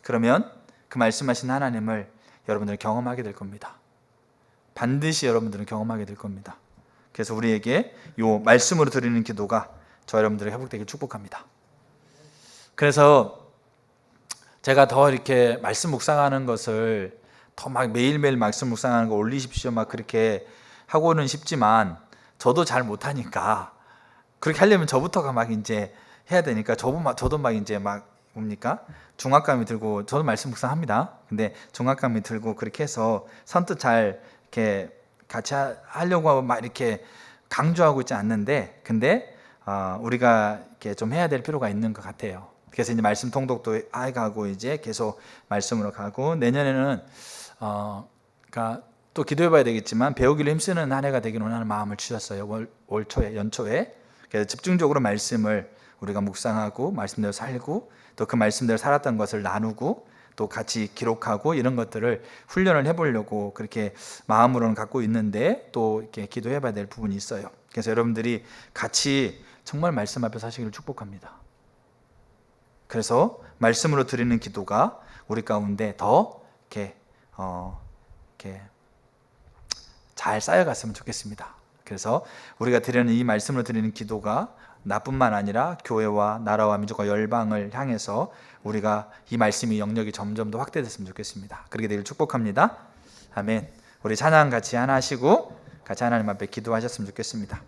그러면 그 말씀하신 하나님을 여러분들은 경험하게 될 겁니다. 반드시 여러분들은 경험하게 될 겁니다. 그래서 우리에게 이 말씀으로 드리는 기도가 저 여러분들의 회복되길 축복합니다. 그래서 제가 더 이렇게 말씀 묵상하는 것을 더 막 매일매일 말씀 묵상하는 거 올리십시오 막 그렇게 하고는 싶지만, 저도 잘 못하니까 그렇게 하려면 저부터가 막 이제 해야 되니까 저도 막 이제 막 뭡니까? 중압감이 들고, 저도 말씀 묵상합니다. 근데 중압감이 들고 그렇게 해서 선뜻 잘 이렇게 같이 하려고 하고 막 이렇게 강조하고 있지 않는데, 근데 우리가 이렇게 좀 해야 될 필요가 있는 것 같아요. 그래서 이제 말씀 통독도 해가고 이제 계속 말씀으로 가고, 내년에는 그러니까 또 기도해봐야 되겠지만 배우기를 힘쓰는 한 해가 되기를 원하는 마음을 주셨어요. 올 초에, 연초에. 그래서 집중적으로 말씀을 우리가 묵상하고 말씀대로 살고 또 그 말씀대로 살았던 것을 나누고 또 같이 기록하고 이런 것들을 훈련을 해보려고 그렇게 마음으로는 갖고 있는데, 또 이렇게 기도해봐야 될 부분이 있어요. 그래서 여러분들이 같이 정말 말씀 앞에 사시기를 축복합니다. 그래서 말씀으로 드리는 기도가 우리 가운데 더 이렇게 잘 쌓여갔으면 좋겠습니다. 그래서 우리가 드리는 이 말씀으로 드리는 기도가 나뿐만 아니라 교회와 나라와 민족과 열방을 향해서 우리가 이 말씀이 영역이 점점 더 확대됐으면 좋겠습니다. 그렇게 되길 축복합니다. 아멘. 우리 찬양 같이 하나 하시고 같이 하나님 앞에 기도하셨으면 좋겠습니다.